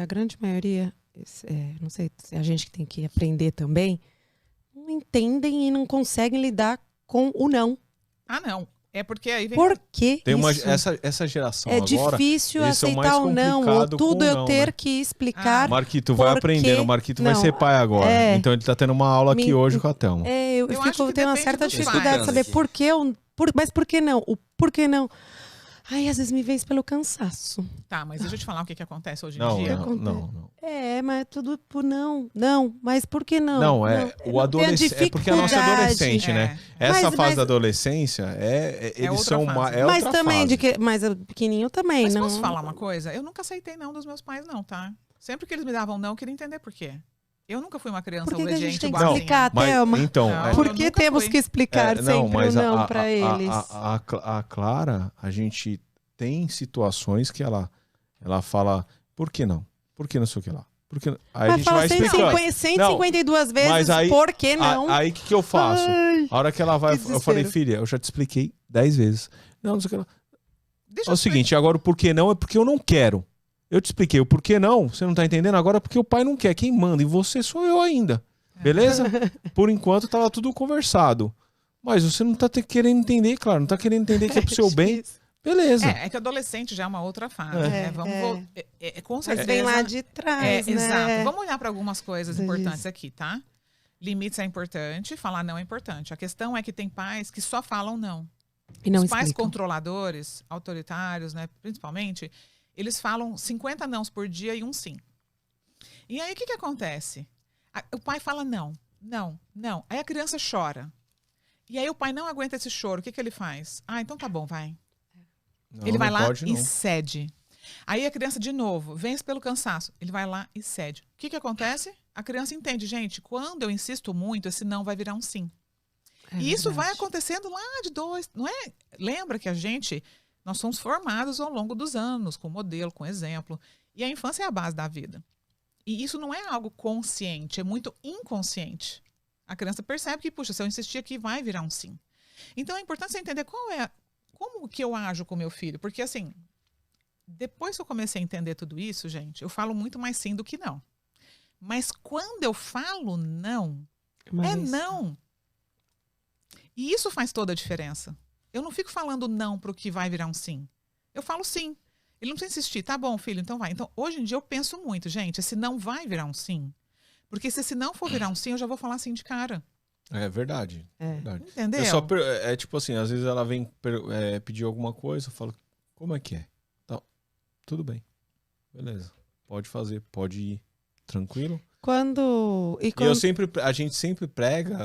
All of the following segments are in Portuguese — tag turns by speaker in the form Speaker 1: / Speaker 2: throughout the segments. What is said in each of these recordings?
Speaker 1: A grande maioria, não sei se a gente que tem que aprender também, não entendem e não conseguem lidar com o não.
Speaker 2: Ah, não. É porque aí vem...
Speaker 1: Por que
Speaker 3: Tem
Speaker 1: isso?
Speaker 3: essa geração
Speaker 1: É
Speaker 3: agora,
Speaker 1: difícil
Speaker 3: eles são mais
Speaker 1: aceitar o não, ou
Speaker 3: complicado
Speaker 1: tudo
Speaker 3: com o
Speaker 1: eu
Speaker 3: não,
Speaker 1: ter
Speaker 3: né?
Speaker 1: que explicar.
Speaker 3: Marquito vai
Speaker 1: Por
Speaker 3: aprendendo,
Speaker 1: quê?
Speaker 3: o Marquito vai
Speaker 1: Não,
Speaker 3: ser pai agora. Então ele tá tendo uma aula aqui hoje com a Thelma.
Speaker 2: Eu acho que
Speaker 1: tenho uma
Speaker 2: depende
Speaker 1: certa
Speaker 2: dos
Speaker 1: dificuldade de
Speaker 2: pais.
Speaker 1: saber por que mas por que não? O por que não? Ai, às vezes me vem isso pelo cansaço.
Speaker 2: Tá, mas deixa eu te falar o que acontece hoje em
Speaker 3: Não,
Speaker 2: dia.
Speaker 3: não.
Speaker 1: Mas tudo por não. Não, mas por que não?
Speaker 3: Não,
Speaker 1: o adolescente.
Speaker 3: É porque a nossa é adolescente, né? Essa fase
Speaker 1: Mas-
Speaker 3: da adolescência, eles
Speaker 2: outra
Speaker 3: são
Speaker 2: fase.
Speaker 3: é
Speaker 1: Mas
Speaker 3: outra
Speaker 1: também,
Speaker 3: fase.
Speaker 1: mas o pequenininho também.
Speaker 2: Mas
Speaker 1: não...
Speaker 2: posso falar uma coisa? Eu nunca aceitei não dos meus pais, não, tá? Sempre que eles me davam não, eu queria entender por quê. Eu nunca fui uma criança
Speaker 1: Por que a
Speaker 2: obediente,
Speaker 1: gente tem que
Speaker 2: boazinha.
Speaker 1: explicar,
Speaker 3: Mas,
Speaker 1: Thelma?
Speaker 3: então,
Speaker 2: Não.
Speaker 1: Por
Speaker 2: eu
Speaker 1: que
Speaker 2: nunca
Speaker 1: temos
Speaker 2: fui.
Speaker 1: que explicar sempre
Speaker 3: mas
Speaker 1: o não pra eles?
Speaker 3: A Clara, a gente tem situações que ela fala, por que não? Por que não sei o que lá? Por que não? Aí a gente vai explicando.
Speaker 1: 152 vezes,
Speaker 3: Mas aí,
Speaker 1: por que não?
Speaker 3: Aí o que eu faço?
Speaker 1: Ai,
Speaker 3: A hora que ela vai,
Speaker 1: que
Speaker 3: eu falei,
Speaker 1: desespero.
Speaker 3: filha, eu já te expliquei 10 vezes. Não sei o que lá.
Speaker 2: Deixa
Speaker 3: É o seguinte, agora o porquê não é porque eu não quero. Eu te expliquei o porquê não, você não tá entendendo agora porque o pai não quer. Quem manda em você sou eu ainda. Beleza? Por enquanto tava tudo conversado. Mas você não tá querendo entender, claro, não tá querendo entender que é pro seu bem. Beleza.
Speaker 2: É que adolescente já é uma outra fase, né? Com
Speaker 1: Mas
Speaker 2: certeza.
Speaker 1: vem lá de trás, né?
Speaker 2: Exato. Vamos olhar para algumas coisas importantes aqui, tá? Limites é importante, falar não é importante. A questão é que tem pais que só falam não.
Speaker 1: E não
Speaker 2: Os pais
Speaker 1: explicam.
Speaker 2: controladores, autoritários, né, principalmente, eles falam 50 nãos por dia e um sim. E aí o que acontece? O pai fala não, não, não. Aí a criança chora. E aí o pai não aguenta esse choro. O que ele faz? Ah, então tá bom, vai.
Speaker 3: Não,
Speaker 2: Ele vai
Speaker 3: não
Speaker 2: lá
Speaker 3: pode,
Speaker 2: e
Speaker 3: não.
Speaker 2: cede. Aí a criança, de novo, vence pelo cansaço. Ele vai lá e cede. O que acontece? A criança entende, gente, quando eu insisto muito, esse não vai virar um sim. E isso vai acontecendo lá de 2, não é? Lembra que nós somos formados ao longo dos anos, com modelo, com exemplo. E a infância é a base da vida. E isso não é algo consciente, é muito inconsciente. A criança percebe que, puxa, se eu insistir aqui, vai virar um sim. Então é importante você entender como que eu ajo com meu filho. Porque, assim, depois que eu comecei a entender tudo isso, gente, eu falo muito mais sim do que não. Mas quando eu falo não, não. E isso faz toda a diferença. Eu não fico falando não para o que vai virar um sim. Eu falo sim. Ele não precisa insistir. Tá bom, filho, então vai. Então, hoje em dia eu penso muito, gente, esse não vai virar um sim. Porque se esse não for virar um sim, eu já vou falar sim de cara.
Speaker 3: É verdade. Verdade.
Speaker 2: Entendeu?
Speaker 3: Tipo assim, às vezes ela vem pedir alguma coisa, eu falo, como é que é? Tá, tudo bem. Beleza. Pode fazer, pode ir. Tranquilo? A gente sempre prega,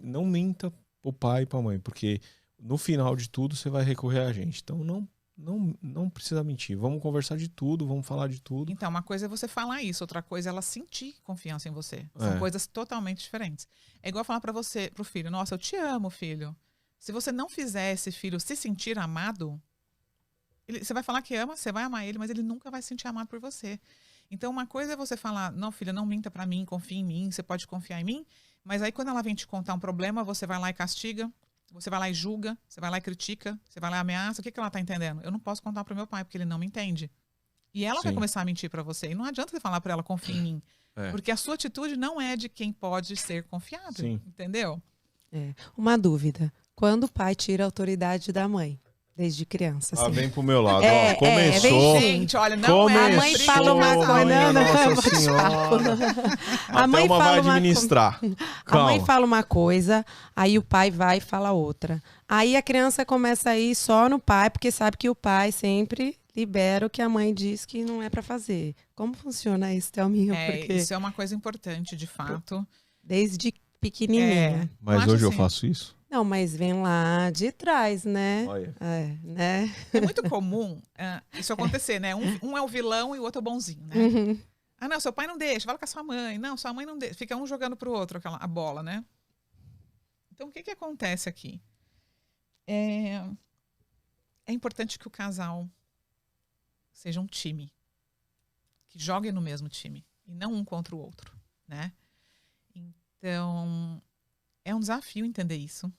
Speaker 3: não minta pro pai e pra mãe, porque no final de tudo você vai recorrer a gente. Então não precisa mentir. Vamos conversar de tudo, vamos falar de tudo.
Speaker 2: Então, uma coisa é você falar isso, outra coisa é ela sentir confiança em você. São coisas totalmente diferentes. É igual falar para você, pro filho, nossa, eu te amo, filho. Se você não fizer esse filho se sentir amado, você vai falar que ama, você vai amar ele, mas ele nunca vai se sentir amado por você. Então, uma coisa é você falar, não, filha, não minta para mim, confia em mim, você pode confiar em mim, mas aí quando ela vem te contar um problema, você vai lá e castiga, você vai lá e julga, você vai lá e critica, você vai lá e ameaça. O que ela tá entendendo? Eu não posso contar pro meu pai, porque ele não me entende. E ela vai começar a mentir para você. E não adianta você falar para ela, confia em mim. Porque a sua atitude não é de quem pode ser confiado. Sim. Entendeu?
Speaker 1: Uma dúvida. Quando o pai tira a autoridade da mãe? Desde criança, assim.
Speaker 3: Vem pro meu lado.
Speaker 1: Começou.
Speaker 2: Gente, olha, não é.
Speaker 1: A mãe fala uma coisa.
Speaker 3: Nossa Senhora.
Speaker 1: A mãe
Speaker 3: vai administrar.
Speaker 1: A mãe fala uma coisa, aí o pai vai e fala outra. Aí a criança começa a ir só no pai, porque sabe que o pai sempre libera o que a mãe diz que não é para fazer. Como funciona isso, Thelminha?
Speaker 2: Isso é uma coisa importante, de fato.
Speaker 1: Desde pequenininha.
Speaker 3: Mas hoje eu faço isso?
Speaker 1: Não, mas vem lá de trás, né?
Speaker 3: Olha.
Speaker 1: Né?
Speaker 2: É muito comum isso acontecer, né? Um é o vilão e o outro é o bonzinho, né?
Speaker 1: Uhum.
Speaker 2: Ah, não, seu pai não deixa, fala com a sua mãe. Não, sua mãe não deixa. Fica um jogando pro outro a bola, né? Então, o que acontece aqui? É importante que o casal seja um time. Que jogue no mesmo time. E não um contra o outro, né? Então, é um desafio entender isso.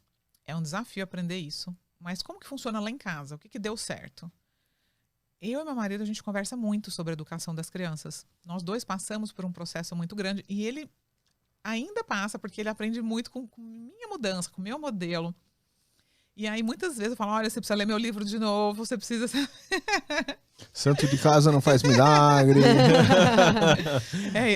Speaker 2: É um desafio aprender isso. Mas como que funciona lá em casa? O que deu certo? eu e meu marido, a gente conversa muito sobre a educação das crianças. Nós dois passamos por um processo muito grande e ele ainda passa, porque ele aprende muito com minha mudança, com o meu modelo. E aí, muitas vezes, eu falo, olha, você precisa ler meu livro de novo, você precisa...
Speaker 3: Santo de casa não faz milagre.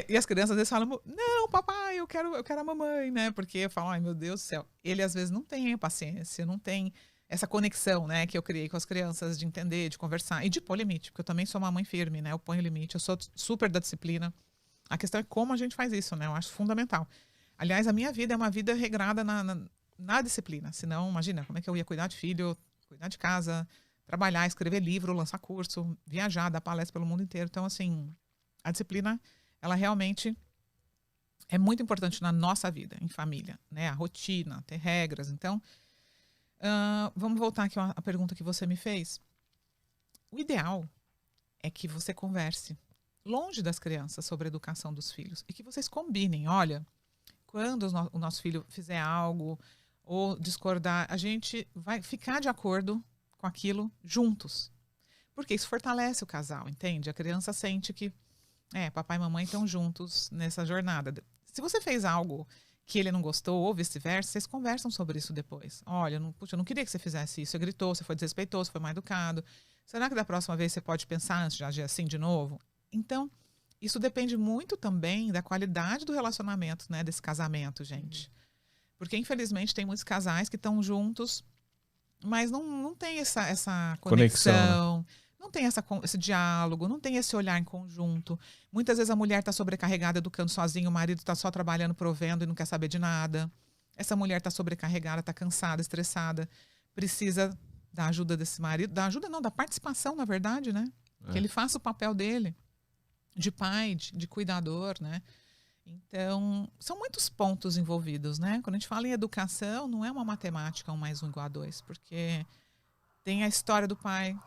Speaker 2: E as crianças às vezes falam, não, papai, eu quero a mamãe, né? Porque eu falo, ai, meu Deus do céu. Ele, às vezes, não tem paciência, não tem essa conexão, né, que eu criei com as crianças, de entender, de conversar. E de pôr limite, porque eu também sou uma mãe firme, né? Eu ponho limite, eu sou super da disciplina. A questão é como a gente faz isso, né? Eu acho fundamental. Aliás, a minha vida é uma vida regrada na disciplina. Senão, imagina, como é que eu ia cuidar de filho, cuidar de casa, trabalhar, escrever livro, lançar curso, viajar, dar palestra pelo mundo inteiro. Então, assim, a disciplina, ela realmente é muito importante na nossa vida, em família, né? A rotina, ter regras. Então, vamos voltar aqui à pergunta que você me fez. O ideal é que você converse longe das crianças sobre a educação dos filhos e que vocês combinem. Olha, quando o nosso filho fizer algo ou discordar, a gente vai ficar de acordo com aquilo juntos. Porque isso fortalece o casal, entende? A criança sente que papai e mamãe estão juntos nessa jornada. Se você fez algo que ele não gostou ou vice-versa, vocês conversam sobre isso depois. Olha, eu não queria que você fizesse isso. Você gritou, você foi desrespeitoso, foi mal educado. Será que da próxima vez você pode pensar antes de agir assim de novo? Então, isso depende muito também da qualidade do relacionamento, né, desse casamento, gente. Porque, infelizmente, tem muitos casais que estão juntos, mas não tem essa conexão,
Speaker 3: Né?
Speaker 2: não tem esse diálogo, não tem esse olhar em conjunto. Muitas vezes a mulher está sobrecarregada educando sozinha, o marido está só trabalhando, provendo e não quer saber de nada. Essa mulher está sobrecarregada, está cansada, estressada, precisa da ajuda desse marido, da participação, na verdade, né? Que ele faça o papel dele de pai, de cuidador, né? Então, são muitos pontos envolvidos, né? Quando a gente fala em educação, não é uma matemática 1 mais 1 igual a 2, porque tem a história do pai,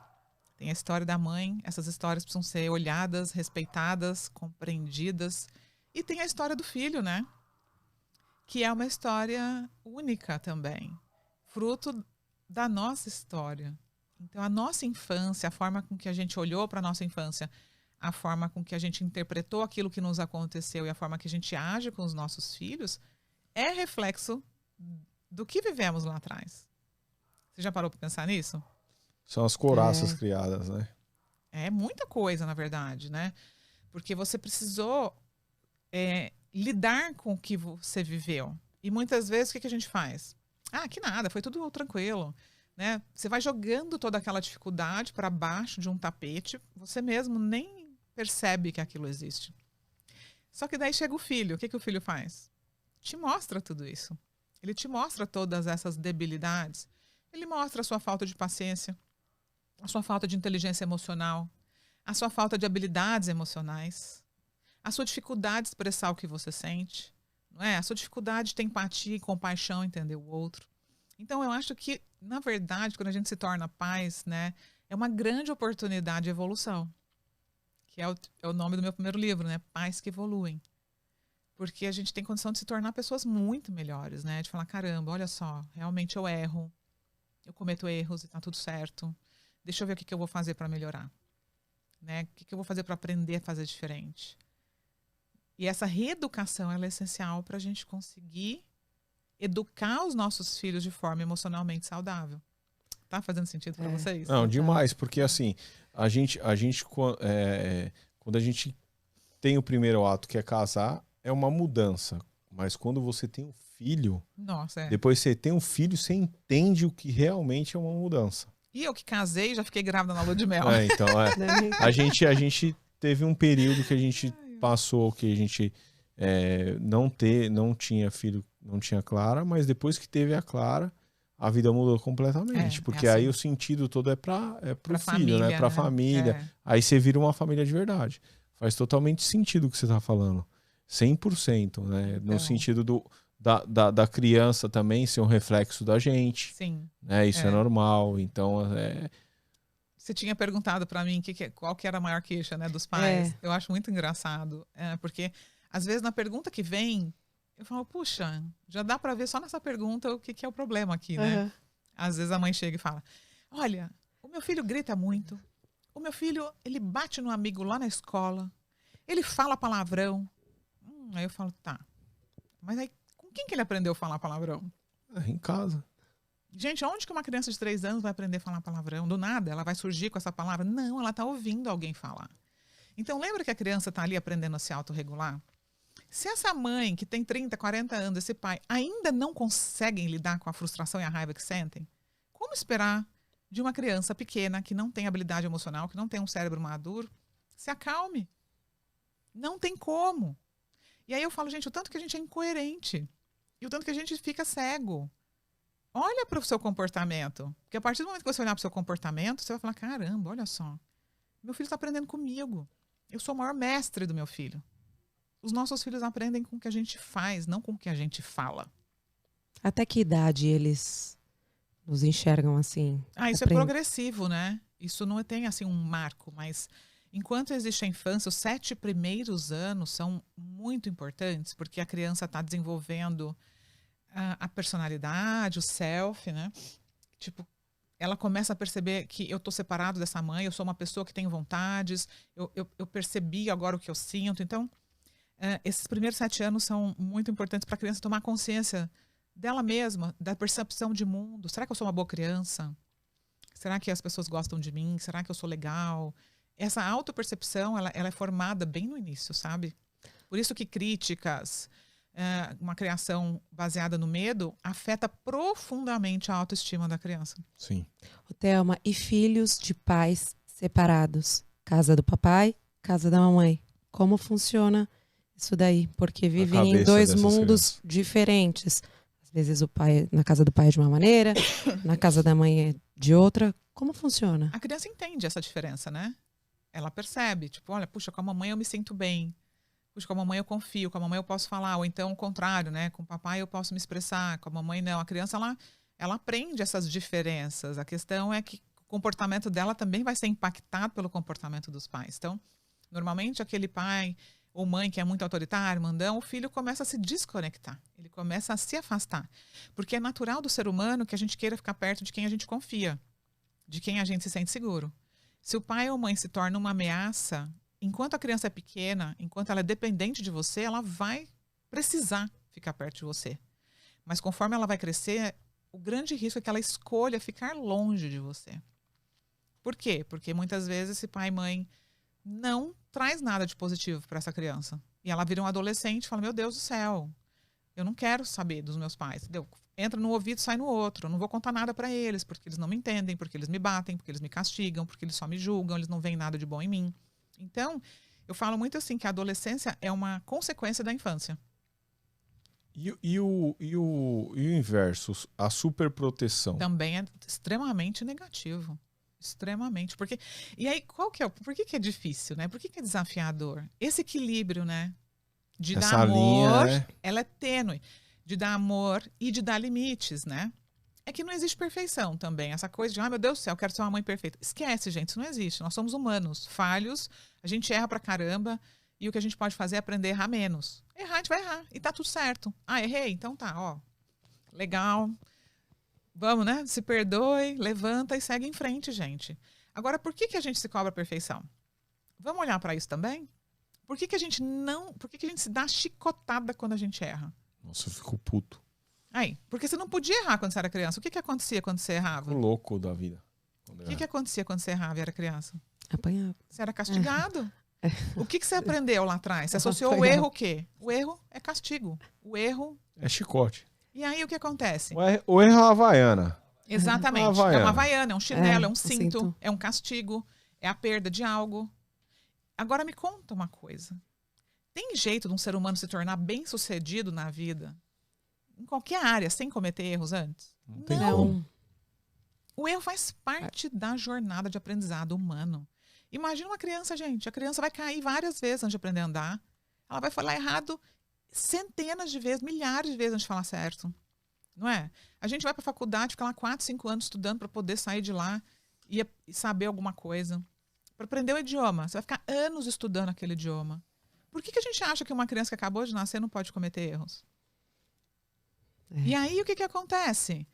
Speaker 2: tem a história da mãe, essas histórias precisam ser olhadas, respeitadas, compreendidas, e tem a história do filho, né? Que é uma história única também, fruto da nossa história. Então, a nossa infância, a forma com que a gente olhou para a nossa infância, a forma com que a gente interpretou aquilo que nos aconteceu e a forma que a gente age com os nossos filhos é reflexo do que vivemos lá atrás. Você já parou para pensar nisso?
Speaker 3: São as couraças criadas, né?
Speaker 2: É muita coisa, na verdade, né? Porque você precisou lidar com o que você viveu. E muitas vezes, o que a gente faz? Que nada, foi tudo tranquilo. Né? Você vai jogando toda aquela dificuldade para baixo de um tapete, você mesmo nem percebe que aquilo existe. Só que daí chega o filho, o que o filho faz? Te mostra tudo isso. Ele te mostra todas essas debilidades. Ele mostra a sua falta de paciência, a sua falta de inteligência emocional, a sua falta de habilidades emocionais, a sua dificuldade de expressar o que você sente, não é? A sua dificuldade de ter empatia e compaixão, entender o outro. Então, eu acho que, na verdade, quando a gente se torna pais, né, é uma grande oportunidade de evolução, que é o nome do meu primeiro livro, né, Pais que Evoluem. Porque a gente tem condição de se tornar pessoas muito melhores, né, de falar, caramba, olha só, realmente eu erro, eu cometo erros e tá tudo certo, deixa eu ver o que eu vou fazer para melhorar, né, o que eu vou fazer para aprender a fazer diferente. E essa reeducação, ela é essencial para a gente conseguir educar os nossos filhos de forma emocionalmente saudável. Tá fazendo sentido para vocês?
Speaker 3: Não, demais, porque assim, a gente quando a gente tem o primeiro ato que é casar, é uma mudança. Mas quando você tem um filho, depois você tem um filho, você entende o que realmente é uma mudança.
Speaker 2: E eu que casei, já fiquei grávida na lua de mel.
Speaker 3: Então, a gente teve um período que a gente passou, que a gente não tinha filho, não tinha Clara, mas depois que teve a Clara, a vida mudou completamente. Porque
Speaker 2: assim.
Speaker 3: aí o sentido todo é pro filho,
Speaker 2: família,
Speaker 3: né? Pra
Speaker 2: né?
Speaker 3: família. Aí você vira uma família de verdade. Faz totalmente sentido o que você tá falando. 100%, né? No sentido da criança também ser um reflexo da gente.
Speaker 2: Sim.
Speaker 3: Né? Isso é normal. Então,
Speaker 2: Você tinha perguntado para mim qual que era a maior queixa, né, dos pais. Eu acho muito engraçado. Porque, às vezes, na pergunta que vem, eu falo, puxa, já dá para ver só nessa pergunta o que é o problema aqui, né? Às vezes a mãe chega e fala, olha, o meu filho grita muito, O meu filho, ele bate no amigo lá na escola, ele fala palavrão. Aí eu falo, tá, mas aí com quem que ele aprendeu a falar palavrão?
Speaker 3: Em casa.
Speaker 2: Gente, onde que uma criança de 3 anos vai aprender a falar palavrão? Do nada, ela vai surgir com essa palavra? Não, ela está ouvindo alguém falar. Então, lembra que a criança está ali aprendendo a se autorregular? Se essa mãe, que tem 30, 40 anos, esse pai, ainda não conseguem lidar com a frustração e a raiva que sentem, como esperar de uma criança pequena, que não tem habilidade emocional, que não tem um cérebro maduro, se acalme? Não tem como. E aí eu falo, gente, o tanto que a gente é incoerente. E o tanto que a gente fica cego. Olha para o seu comportamento. Porque a partir do momento que você olhar para o seu comportamento, você vai falar, caramba, olha só. Meu filho está aprendendo comigo. Eu sou o maior mestre do meu filho. Os nossos filhos aprendem com o que a gente faz, não com o que a gente fala.
Speaker 1: Até que idade eles nos enxergam assim?
Speaker 2: Isso é progressivo, né? Isso não tem assim um marco, mas enquanto existe a infância, os 7 primeiros anos são muito importantes, porque a criança está desenvolvendo a personalidade, o self, né? Tipo, ela começa a perceber que eu estou separado dessa mãe, eu sou uma pessoa que tem vontades, eu percebi agora o que eu sinto. Então, esses primeiros 7 anos são muito importantes para a criança tomar consciência dela mesma, da percepção de mundo. Será que eu sou uma boa criança? Será que as pessoas gostam de mim? Será que eu sou legal? Essa autopercepção, ela é formada bem no início, sabe? Por isso que críticas, uma criação baseada no medo, afeta profundamente a autoestima da criança.
Speaker 3: Sim.
Speaker 1: Thelma, e filhos de pais separados? Casa do papai, casa da mamãe. Como funciona isso daí? Porque vivem em 2 mundos diferentes. Às vezes o pai, na casa do pai é de uma maneira, na casa da mãe é de outra. Como funciona?
Speaker 2: A criança entende essa diferença, né? Ela percebe, tipo, olha, puxa, com a mamãe eu me sinto bem. Puxa, com a mamãe eu confio, com a mamãe eu posso falar. Ou então o contrário, né? Com o papai eu posso me expressar, com a mamãe não. A criança, ela aprende essas diferenças. A questão é que o comportamento dela também vai ser impactado pelo comportamento dos pais. Então, normalmente aquele pai ou mãe que é muito autoritário, mandão, o filho começa a se desconectar. Ele começa a se afastar. Porque é natural do ser humano que a gente queira ficar perto de quem a gente confia, de quem a gente se sente seguro. Se o pai ou mãe se torna uma ameaça, enquanto a criança é pequena, enquanto ela é dependente de você, ela vai precisar ficar perto de você. Mas conforme ela vai crescer, o grande risco é que ela escolha ficar longe de você. Por quê? Porque muitas vezes esse pai e mãe não traz nada de positivo para essa criança. E ela vira um adolescente e fala, meu Deus do céu, eu não quero saber dos meus pais. Entendeu? Entra no ouvido, sai no outro. Eu não vou contar nada para eles, porque eles não me entendem, porque eles me batem, porque eles me castigam, porque eles só me julgam, eles não veem nada de bom em mim. Então, eu falo muito assim que a adolescência é uma consequência da infância.
Speaker 3: E o inverso, a superproteção?
Speaker 2: Também é extremamente negativo. Extremamente. Porque, e aí, por que é difícil, né? Por que é desafiador? Esse equilíbrio, né? De
Speaker 3: Essa
Speaker 2: dar amor,
Speaker 3: linha, né?
Speaker 2: ela é tênue. De dar amor e de dar limites, né? É que não existe perfeição também. Essa coisa de, meu Deus do céu, eu quero ser uma mãe perfeita. Esquece, gente, isso não existe. Nós somos humanos, falhos, a gente erra pra caramba e o que a gente pode fazer é aprender a errar menos. Errar, a gente vai errar e tá tudo certo. Errei? Então tá, ó. Legal. Vamos, né? Se perdoe, levanta e segue em frente, gente. Agora, por que a gente se cobra a perfeição? Vamos olhar pra isso também? Por que a gente se dá chicotada quando a gente erra?
Speaker 3: Nossa, eu fico puto.
Speaker 2: Porque você não podia errar quando você era criança. O que acontecia quando você errava?
Speaker 3: Fico louco da vida.
Speaker 2: O que acontecia quando você errava e era criança?
Speaker 1: Apanhava.
Speaker 2: Você era castigado. O que você aprendeu lá atrás? Você associou o erro o quê? O erro é castigo. O erro...
Speaker 3: É chicote.
Speaker 2: E aí o que acontece?
Speaker 3: O erro é a havaiana.
Speaker 2: Exatamente. É uma havaiana, é um chinelo, é um cinto, é um castigo, é a perda de algo. Agora me conta uma coisa. Tem jeito de um ser humano se tornar bem-sucedido na vida, em qualquer área, sem cometer erros antes?
Speaker 3: Não tem como.
Speaker 2: O erro faz parte da jornada de aprendizado humano. Imagina uma criança, gente. A criança vai cair várias vezes antes de aprender a andar. Ela vai falar errado centenas de vezes, milhares de vezes antes de falar certo. Não é? A gente vai para a faculdade, fica lá 4, 5 anos estudando para poder sair de lá e saber alguma coisa. Para aprender o idioma, você vai ficar anos estudando aquele idioma. Por que a gente acha que uma criança que acabou de nascer não pode cometer erros? E aí, o que acontece?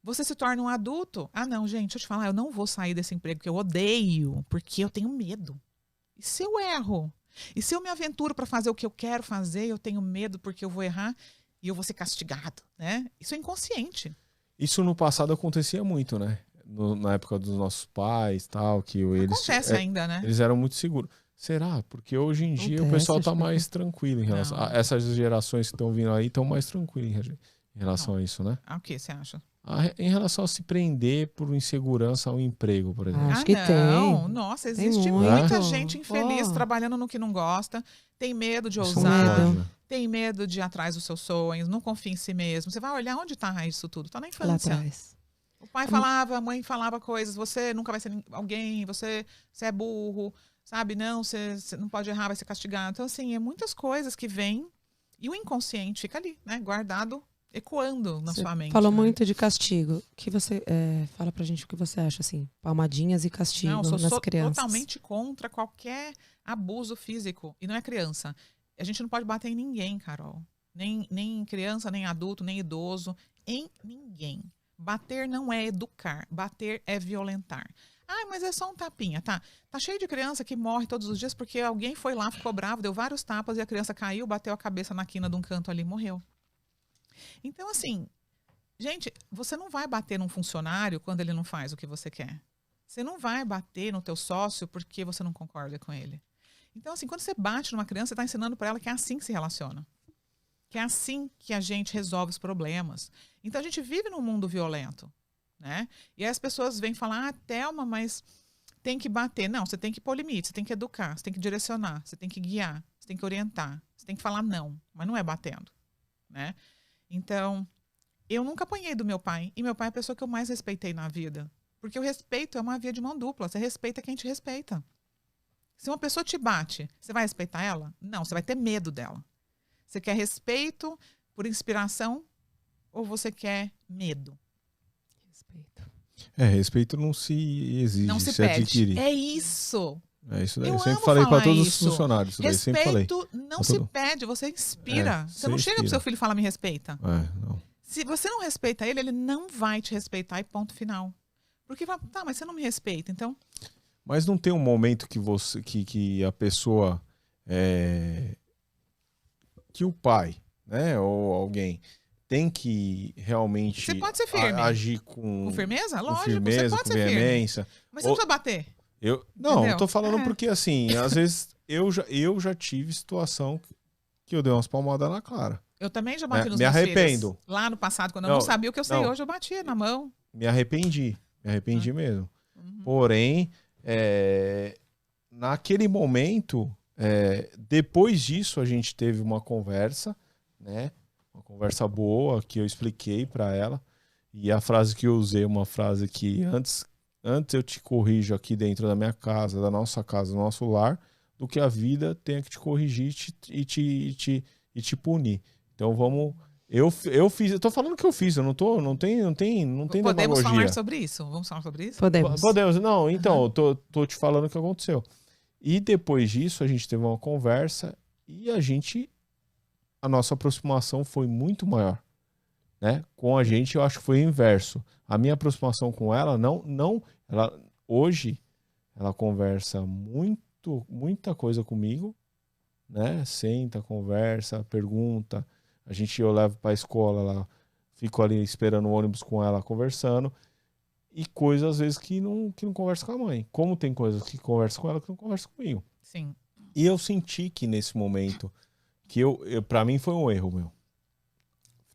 Speaker 2: Você se torna um adulto. Ah, não, gente, deixa eu te falar, eu não vou sair desse emprego que eu odeio, porque eu tenho medo. E se eu erro? E se eu me aventuro para fazer o que eu quero fazer, eu tenho medo porque eu vou errar e eu vou ser castigado, né? Isso é inconsciente.
Speaker 3: Isso no passado acontecia muito, né? Na época dos nossos pais, tal, que eles
Speaker 2: Acontece ainda, né?
Speaker 3: eles eram muito seguros. Será? Porque hoje em dia o pessoal tá mais tranquilo em relação a essas gerações que estão vindo aí, estão mais tranquilas em relação a isso, né?
Speaker 2: Ah, o que você acha?
Speaker 3: Em relação a se prender por insegurança ao emprego, por exemplo.
Speaker 1: Acho que
Speaker 2: não.
Speaker 1: tem.
Speaker 2: Nossa,
Speaker 1: Tem
Speaker 2: existe
Speaker 1: muito.
Speaker 2: muita gente infeliz
Speaker 1: Pô.
Speaker 2: trabalhando no que não gosta, tem medo de
Speaker 3: Isso
Speaker 2: ousar,
Speaker 3: não pode, né?
Speaker 2: tem medo de ir atrás dos seus sonhos, não confia em si mesmo. Você vai olhar onde está a raiz disso tudo? Está na
Speaker 1: Lá
Speaker 2: infância.
Speaker 1: atrás.
Speaker 2: O pai falava, a mãe falava coisas, você nunca vai ser alguém, você é burro, sabe? Não, você não pode errar, vai ser castigado. Então, assim, é muitas coisas que vêm e o inconsciente fica ali, né? Guardado, ecoando na
Speaker 1: Você
Speaker 2: sua mente.
Speaker 1: falou
Speaker 2: né?
Speaker 1: muito de castigo. Que você fala pra gente o que você acha, assim, palmadinhas e castigo
Speaker 2: Não, eu
Speaker 1: nas
Speaker 2: sou
Speaker 1: crianças.
Speaker 2: totalmente contra qualquer abuso físico. E não é criança. A gente não pode bater em ninguém, Carol. Nem criança, nem adulto, nem idoso. Em ninguém. Bater não é educar. Bater é violentar. Ah, mas é só um tapinha, tá? Tá cheio de criança que morre todos os dias porque alguém foi lá, ficou bravo, deu vários tapas e a criança caiu, bateu a cabeça na quina de um canto ali e morreu. Então, assim, gente, você não vai bater num funcionário quando ele não faz o que você quer. Você não vai bater no teu sócio porque você não concorda com ele. Então, assim, quando você bate numa criança, você está ensinando para ela que é assim que se relaciona. Que é assim que a gente resolve os problemas. Então, a gente vive num mundo violento, né? E aí as pessoas vêm falar, Thelma, mas tem que bater. Não, você tem que pôr limite, você tem que educar, você tem que direcionar, você tem que guiar, você tem que orientar, você tem que falar não, mas não é batendo, né? Então, eu nunca apanhei do meu pai. E meu pai é a pessoa que eu mais respeitei na vida. Porque o respeito é uma via de mão dupla. Você respeita quem te respeita. Se uma pessoa te bate, você vai respeitar ela? Não, você vai ter medo dela. Você quer respeito por inspiração ou você quer medo?
Speaker 1: Respeito.
Speaker 3: Respeito não se exige,
Speaker 2: Não se
Speaker 3: se
Speaker 2: pede.
Speaker 3: adquire.
Speaker 2: É isso.
Speaker 3: É isso daí.
Speaker 2: Eu
Speaker 3: Eu sempre
Speaker 2: amo
Speaker 3: falei para
Speaker 2: falar
Speaker 3: todos os
Speaker 2: isso.
Speaker 3: funcionários. Isso daí, sempre falei.
Speaker 2: Respeito não
Speaker 3: Pra
Speaker 2: se
Speaker 3: todo-
Speaker 2: pede, você inspira. Você não
Speaker 3: você
Speaker 2: chega pro
Speaker 3: inspira.
Speaker 2: seu filho e fala, me respeita.
Speaker 3: Não.
Speaker 2: Se você não respeita ele, ele não vai te respeitar e ponto final. Porque fala, tá, mas você não me respeita, então...
Speaker 3: Mas não tem um momento que você, que a pessoa, que o pai, né, ou alguém tem que realmente
Speaker 2: Você pode ser firme.
Speaker 3: agir com
Speaker 2: Com firmeza? Lógico,
Speaker 3: firmeza,
Speaker 2: você pode
Speaker 3: com
Speaker 2: ser firme.
Speaker 3: veemência.
Speaker 2: Mas você não precisa bater.
Speaker 3: Não,
Speaker 2: Entendeu?
Speaker 3: eu tô falando
Speaker 2: É.
Speaker 3: porque assim, às vezes eu já tive situação que eu dei umas palmadas na cara.
Speaker 2: Eu também já bati nos
Speaker 3: Me
Speaker 2: meus
Speaker 3: arrependo.
Speaker 2: filhos. Lá no passado, quando eu
Speaker 3: Não,
Speaker 2: não sabia o que eu sei
Speaker 3: não.
Speaker 2: hoje, eu batia na mão.
Speaker 3: Me arrependi mesmo.
Speaker 2: Uhum.
Speaker 3: Porém, naquele momento, depois disso a gente teve uma conversa, né? Uma conversa boa que eu expliquei para ela. E a frase que eu usei, uma frase que antes eu te corrijo aqui dentro da minha casa, da nossa casa, do nosso lar, do que a vida tenha que te corrigir e te punir. Então vamos. Eu fiz, eu tô falando que eu fiz, eu não tem
Speaker 2: Podemos
Speaker 3: demagogia.
Speaker 2: falar sobre isso? Vamos falar sobre isso?
Speaker 1: Podemos.
Speaker 3: Podemos. Não, então, eu tô te falando o que aconteceu. E depois disso, a gente teve uma conversa e a nossa aproximação foi muito maior, né? Com a gente, eu acho que foi o inverso. A minha aproximação com ela, hoje, ela conversa muita coisa comigo, né? Senta, conversa, pergunta. Eu levo para a escola, ela fico ali esperando o ônibus com ela, conversando. E coisas, às vezes, que não conversa com a mãe. Como tem coisas que conversa com ela que não conversa comigo.
Speaker 2: Sim.
Speaker 3: E eu senti que nesse momento, que para mim foi um erro meu,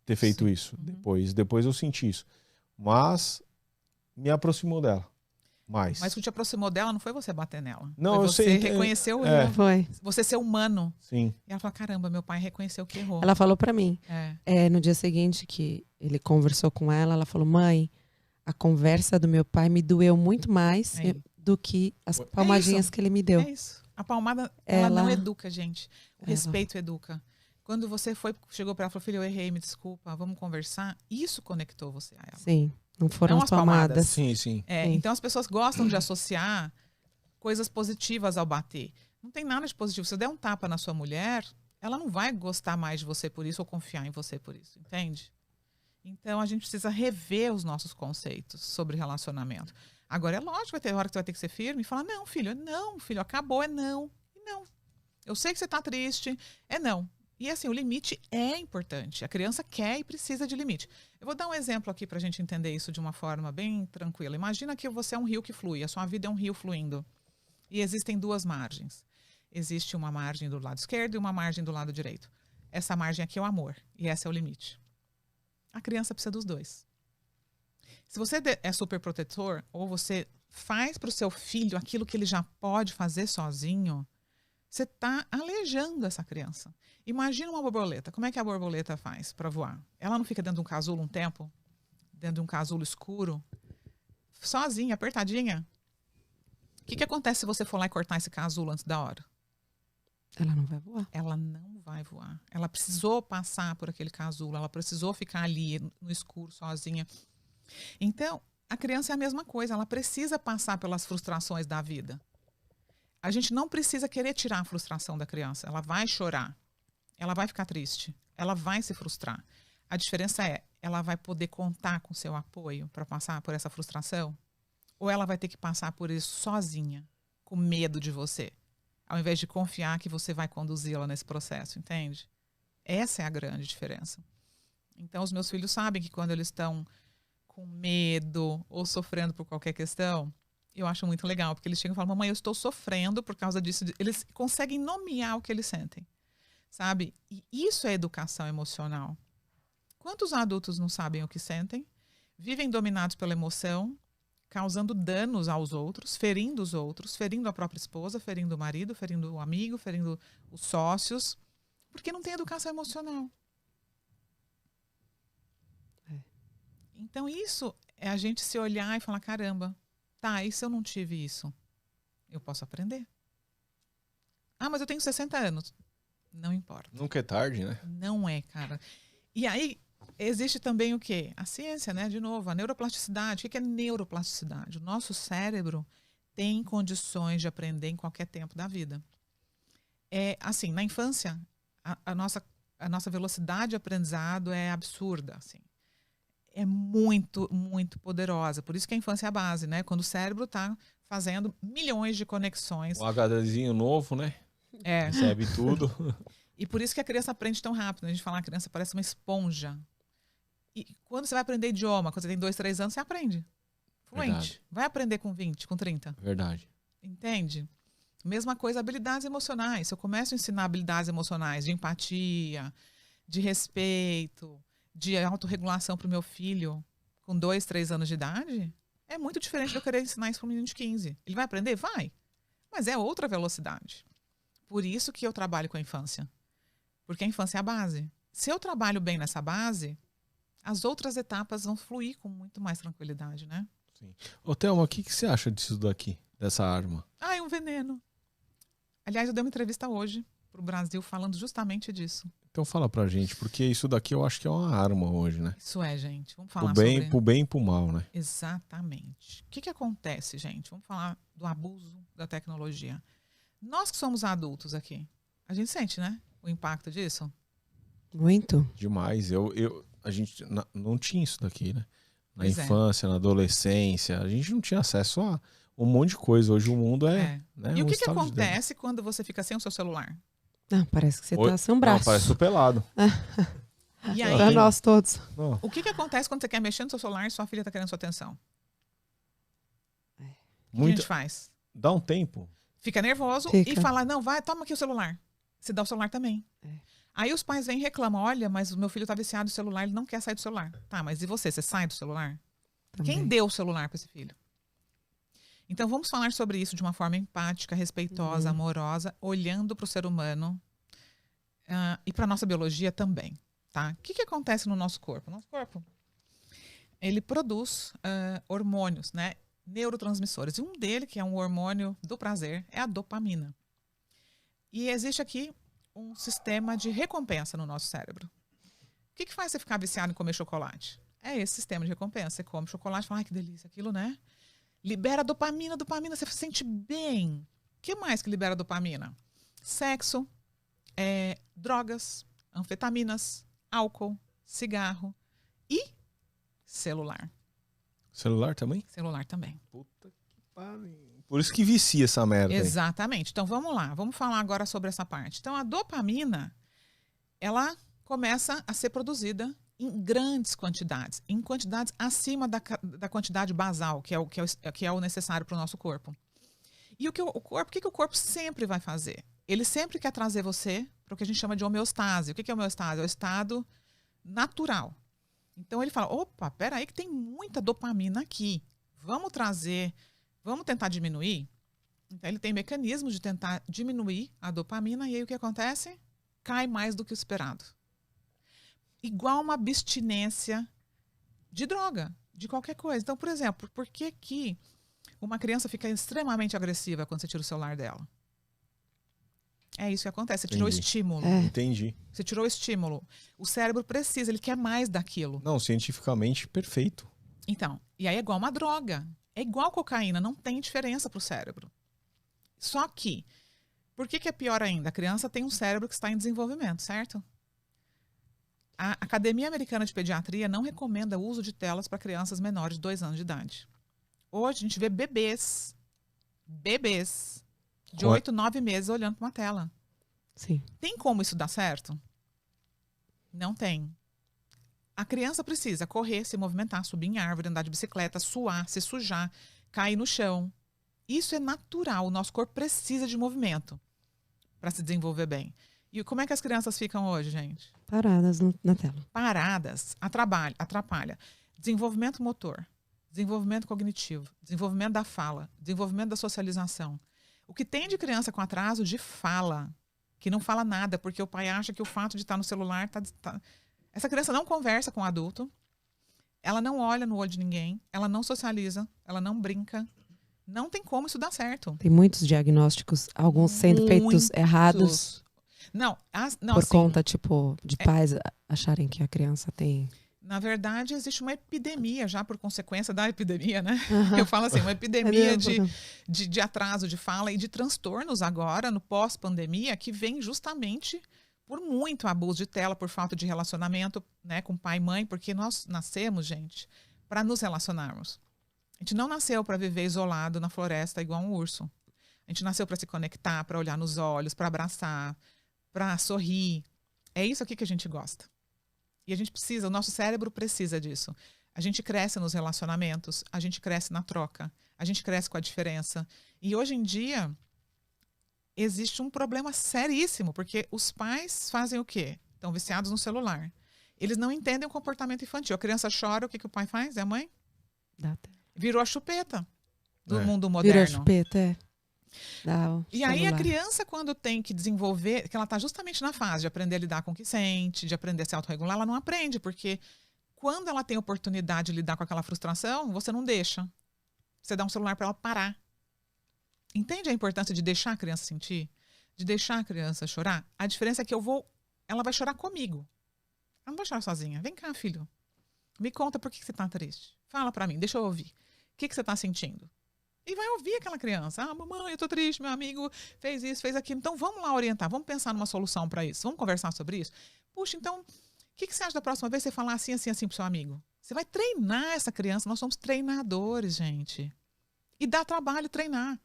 Speaker 3: ter feito isso. Depois eu senti isso. Mas me aproximou dela. Mais.
Speaker 2: Mas o que te aproximou dela não foi você bater nela.
Speaker 3: Não,
Speaker 2: foi
Speaker 3: eu
Speaker 2: você
Speaker 3: sei.
Speaker 2: reconhecer o erro.
Speaker 1: Foi.
Speaker 2: Você ser humano.
Speaker 3: Sim.
Speaker 2: E ela falou, caramba, meu pai reconheceu que errou.
Speaker 1: Ela falou pra mim,
Speaker 2: É.
Speaker 1: no dia seguinte que ele conversou com ela falou, mãe, a conversa do meu pai me doeu muito mais
Speaker 2: Aí.
Speaker 1: do que as palmadinhas que ele me deu.
Speaker 2: É isso. A palmada, ela não
Speaker 1: Ela-
Speaker 2: educa, gente. O respeito educa. Quando você chegou pra ela e falou, filho, eu errei, me desculpa, vamos conversar. Isso conectou você a ela.
Speaker 1: Sim, não foram
Speaker 2: Não
Speaker 1: as
Speaker 2: as palmadas.
Speaker 1: palmadas.
Speaker 3: Sim, sim.
Speaker 2: É,
Speaker 1: Sim.
Speaker 2: então as pessoas gostam de associar coisas positivas ao bater. Não tem nada de positivo. Se você der um tapa na sua mulher, ela não vai gostar mais de você por isso ou confiar em você por isso, entende? Então, a gente precisa rever os nossos conceitos sobre relacionamento. Agora, é lógico, vai ter hora que você vai ter que ser firme e falar, não, filho, acabou, é não. E não. Eu sei que você está triste, é não. E assim, o limite é importante. A criança quer e precisa de limite. Eu vou dar um exemplo aqui para a gente entender isso de uma forma bem tranquila. Imagina que você é um rio que flui, a sua vida é um rio fluindo. E existem duas margens. Existe uma margem do lado esquerdo e uma margem do lado direito. Essa margem aqui é o amor, e esse é o limite. A criança precisa dos dois. Se você é super protetor, ou você faz para o seu filho aquilo que ele já pode fazer sozinho, você está aleijando essa criança. Imagina uma borboleta. Como é que a borboleta faz para voar? Ela não fica dentro de um casulo um tempo? Dentro de um casulo escuro? Sozinha, apertadinha? O que acontece se você for lá e cortar esse casulo antes da hora?
Speaker 1: Ela não vai voar.
Speaker 2: Ela não vai voar. Ela precisou passar por aquele casulo, ela precisou ficar ali no escuro, sozinha. Então, a criança é a mesma coisa, ela precisa passar pelas frustrações da vida. A gente não precisa querer tirar a frustração da criança. Ela vai chorar, ela vai ficar triste, ela vai se frustrar. A diferença é, ela vai poder contar com seu apoio para passar por essa frustração? Ou ela vai ter que passar por isso sozinha, com medo de você? Ao invés de confiar que você vai conduzi-la nesse processo, entende? Essa é a grande diferença. Então, os meus filhos sabem que quando eles estão com medo ou sofrendo por qualquer questão, eu acho muito legal, porque eles chegam e falam, mamãe, eu estou sofrendo por causa disso. Eles conseguem nomear o que eles sentem, sabe? E isso é educação emocional. Quantos adultos não sabem o que sentem? Vivem dominados pela emoção, causando danos aos outros, ferindo os outros, ferindo a própria esposa, ferindo o marido, ferindo o amigo, ferindo os sócios, porque não tem educação emocional. Então isso é a gente se olhar e falar, caramba, tá, e se eu não tive isso? Eu posso aprender. Ah, mas eu tenho 60 anos. Não importa.
Speaker 3: Nunca é tarde, né?
Speaker 2: Não é, cara. E aí, existe também o quê? A ciência, né? De novo, a neuroplasticidade. O que é neuroplasticidade? O nosso cérebro tem condições de aprender em qualquer tempo da vida. É, assim, na infância, a nossa velocidade de aprendizado é absurda, assim. É muito, muito poderosa. Por isso que a infância é a base, né? Quando o cérebro está fazendo milhões de conexões.
Speaker 3: Um HDzinho novo, né?
Speaker 2: É.
Speaker 3: Recebe tudo.
Speaker 2: E por isso que a criança aprende tão rápido. A gente fala que a criança parece uma esponja. E quando você vai aprender idioma, quando você tem 2, 3 anos, você aprende. Fluente.
Speaker 3: Verdade.
Speaker 2: Vai aprender com 20, com 30.
Speaker 3: Verdade.
Speaker 2: Entende? Mesma coisa, habilidades emocionais. Se eu começo a ensinar habilidades emocionais de empatia, de respeito, de autorregulação para o meu filho com 2, 3 anos de idade, é muito diferente de eu querer ensinar isso para um menino de 15. Ele vai aprender? Vai. Mas é outra velocidade. Por isso que eu trabalho com a infância. Porque a infância é a base. Se eu trabalho bem nessa base, as outras etapas vão fluir com muito mais tranquilidade, né?
Speaker 3: Sim. Ô, Thelma, o que você acha disso daqui, dessa arma?
Speaker 2: Ah, é um veneno. Aliás, eu dei uma entrevista hoje para o Brasil falando justamente disso.
Speaker 3: Então fala pra gente, porque isso daqui eu acho que é uma arma hoje, né?
Speaker 2: Isso é, gente. Vamos falar
Speaker 3: Pro bem e pro mal, né?
Speaker 2: Exatamente. O que acontece, gente? Vamos falar do abuso da tecnologia. Nós que somos adultos aqui, a gente sente, né? O impacto disso?
Speaker 1: Muito.
Speaker 3: Demais. A gente não tinha isso daqui, né? Na
Speaker 2: Pois
Speaker 3: infância, na adolescência, a gente não tinha acesso a um monte de coisa. Hoje o mundo é. Né,
Speaker 2: E o
Speaker 3: um
Speaker 2: que
Speaker 3: estado de dentro.
Speaker 2: acontece quando você fica sem o seu celular?
Speaker 1: Ah, parece que você tá sem um braço.
Speaker 3: Não, parece o pelado.
Speaker 2: E
Speaker 1: Pra
Speaker 2: aí,
Speaker 1: nós todos.
Speaker 3: Não.
Speaker 2: o que acontece quando você quer mexer no seu celular e sua filha está querendo sua atenção? O que a
Speaker 3: Muito,
Speaker 2: gente faz?
Speaker 3: dá um tempo.
Speaker 2: Fica nervoso
Speaker 1: Fica.
Speaker 2: e fala, não, vai, toma aqui o celular. Você dá o celular também.
Speaker 1: É.
Speaker 2: Aí os pais vêm e reclamam, olha, mas o meu filho tá viciado no celular, ele não quer sair do celular. Tá, mas e você? Você sai do celular?
Speaker 1: Também.
Speaker 2: Quem deu o celular para esse filho? Então vamos falar sobre isso de uma forma empática, respeitosa, amorosa, olhando para o ser humano e para nossa biologia também. Tá? O que acontece no nosso corpo? Nosso corpo, ele produz hormônios, né? Neurotransmissores. E um deles, que é um hormônio do prazer, é a dopamina. E existe aqui um sistema de recompensa no nosso cérebro. O que faz você ficar viciado em comer chocolate? É esse sistema de recompensa. Você come chocolate e fala, ai, que delícia, aquilo, né? Libera dopamina, você se sente bem. O que mais que libera dopamina? Sexo, drogas, anfetaminas, álcool, cigarro. e celular.
Speaker 3: Celular também?
Speaker 2: Celular também.
Speaker 3: Puta que pariu. Por isso que vicia essa merda.
Speaker 2: Exatamente. Então, vamos lá. Vamos falar agora sobre essa parte. Então, a dopamina, ela começa a ser produzida em grandes quantidades. Em quantidades acima da quantidade basal, que é o necessário para o nosso corpo. E o que o corpo sempre vai fazer? Ele sempre quer trazer você para o que a gente chama de homeostase. O que é homeostase? É o estado natural. Então, ele fala, opa, peraí que tem muita dopamina aqui. Vamos tentar diminuir? Então, ele tem mecanismos de tentar diminuir a dopamina e aí o que acontece? Cai mais do que o esperado. Igual uma abstinência de droga, de qualquer coisa. Então, por exemplo, por que uma criança fica extremamente agressiva quando você tira o celular dela? É isso que acontece. Você tirou o estímulo.
Speaker 3: Entendi.
Speaker 2: Você tirou o estímulo. O cérebro precisa, ele quer mais daquilo.
Speaker 3: Não, cientificamente, perfeito.
Speaker 2: Então, e aí é igual uma droga. É igual cocaína, não tem diferença para o cérebro. Só que, por que é pior ainda? A criança tem um cérebro que está em desenvolvimento, certo? A Academia Americana de Pediatria não recomenda o uso de telas para crianças menores de 2 anos de idade. Hoje a gente vê bebês de 8, 9 meses olhando para uma tela.
Speaker 1: Sim.
Speaker 2: Tem como isso dar certo? Não tem. A criança precisa correr, se movimentar, subir em árvore, andar de bicicleta, suar, se sujar, cair no chão. Isso é natural. O nosso corpo precisa de movimento para se desenvolver bem. E como é que as crianças ficam hoje, gente?
Speaker 1: Paradas na tela.
Speaker 2: Paradas. Atrapalha. Desenvolvimento motor, desenvolvimento cognitivo, desenvolvimento da fala, desenvolvimento da socialização. O que tem de criança com atraso de fala, que não fala nada, porque o pai acha que o fato de estar no celular Essa criança não conversa com o adulto, ela não olha no olho de ninguém, ela não socializa, ela não brinca. Não tem como isso dar certo.
Speaker 1: Tem muitos diagnósticos, alguns sendo feitos errados.
Speaker 2: Não,
Speaker 1: por
Speaker 2: assim,
Speaker 1: conta, tipo, de pais acharem que a criança tem...
Speaker 2: Na verdade, existe uma epidemia já por consequência da epidemia, né? Eu falo assim, uma epidemia de atraso de fala e de transtornos agora, no pós-pandemia, que vem justamente por muito abuso de tela, por falta de relacionamento, né, com pai e mãe, porque nós nascemos, gente, para nos relacionarmos. A gente não nasceu para viver isolado na floresta igual um urso. A gente nasceu para se conectar, para olhar nos olhos, para abraçar, para sorrir. É isso aqui que a gente gosta. E a gente precisa, o nosso cérebro precisa disso. A gente cresce nos relacionamentos, a gente cresce na troca, a gente cresce com a diferença. E hoje em dia, existe um problema seríssimo, porque os pais fazem o quê? Estão viciados no celular. Eles não entendem o comportamento infantil. A criança chora, o que o pai faz? É a mãe? Virou a chupeta do mundo moderno.
Speaker 1: Virou a chupeta,
Speaker 2: E aí a criança, quando tem que desenvolver, que ela está justamente na fase de aprender a lidar com o que sente, de aprender a se autorregular, ela não aprende, porque quando ela tem oportunidade de lidar com aquela frustração, você não deixa. Você dá um celular para ela parar. Entende a importância de deixar a criança sentir? De deixar a criança chorar? A diferença é que ela vai chorar comigo. Ela não vai chorar sozinha. Vem cá, filho. Me conta por que você está triste. Fala para mim, deixa eu ouvir. O que você está sentindo? E vai ouvir aquela criança. Ah, mamãe, eu tô triste, meu amigo fez isso, fez aquilo. Então, vamos lá orientar, vamos pensar numa solução para isso. Vamos conversar sobre isso? Puxa, então, o que você acha da próxima vez você falar assim, assim, assim pro seu amigo? Você vai treinar essa criança. Nós somos treinadores, gente. E dá trabalho treinar.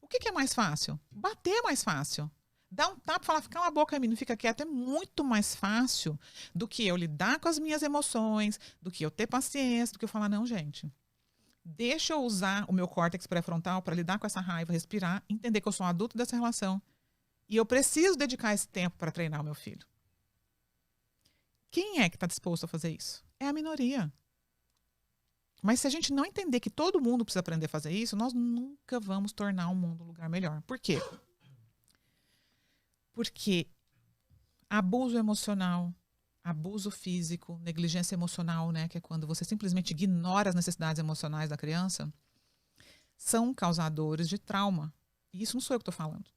Speaker 2: O que é mais fácil? Bater é mais fácil. Dar um tapa e falar, cala a boca, menino, fica quieto. É muito mais fácil do que eu lidar com as minhas emoções, do que eu ter paciência, do que eu falar, não, gente. Deixa eu usar o meu córtex pré-frontal para lidar com essa raiva, respirar, entender que eu sou um adulto dessa relação. E eu preciso dedicar esse tempo para treinar o meu filho. Quem é que está disposto a fazer isso? É a minoria. Mas se a gente não entender que todo mundo precisa aprender a fazer isso, nós nunca vamos tornar o mundo um lugar melhor. Por quê? Porque abuso emocional, abuso físico, negligência emocional, né, que é quando você simplesmente ignora as necessidades emocionais da criança, são causadores de trauma. E isso não sou eu que estou falando.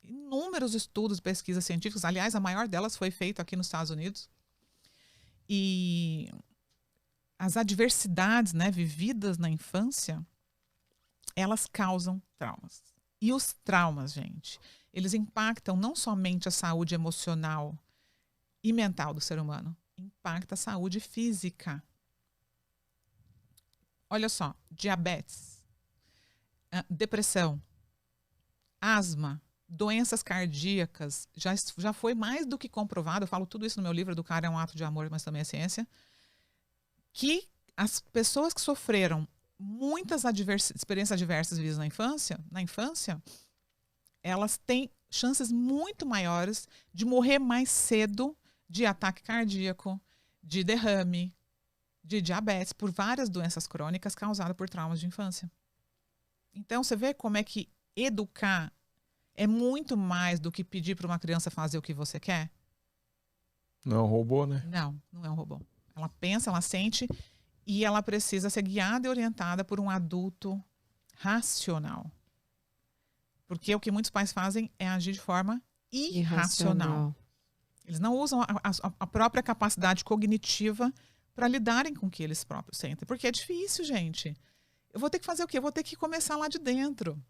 Speaker 2: Inúmeros estudos, pesquisas científicas, aliás, a maior delas foi feita aqui nos Estados Unidos. E as adversidades, né, vividas na infância, elas causam traumas. E os traumas, gente, eles impactam não somente a saúde emocional e mental do ser humano, impacta a saúde física. Olha só, diabetes, depressão, asma, doenças cardíacas, já foi mais do que comprovado, eu falo tudo isso no meu livro, Educar é um ato de amor, mas também é ciência, que as pessoas que sofreram muitas experiências adversas vividas na infância, elas têm chances muito maiores de morrer mais cedo de ataque cardíaco, de derrame, de diabetes, por várias doenças crônicas causadas por traumas de infância. Então, você vê como é que educar é muito mais do que pedir para uma criança fazer o que você quer?
Speaker 3: Não é um robô, né?
Speaker 2: Não, não é um robô. Ela pensa, ela sente e ela precisa ser guiada e orientada por um adulto racional. Porque o que muitos pais fazem é agir de forma irracional. Eles não usam a própria capacidade cognitiva para lidarem com o que eles próprios sentem. Porque é difícil, gente. Eu vou ter que fazer o quê? Eu vou ter que começar lá de dentro.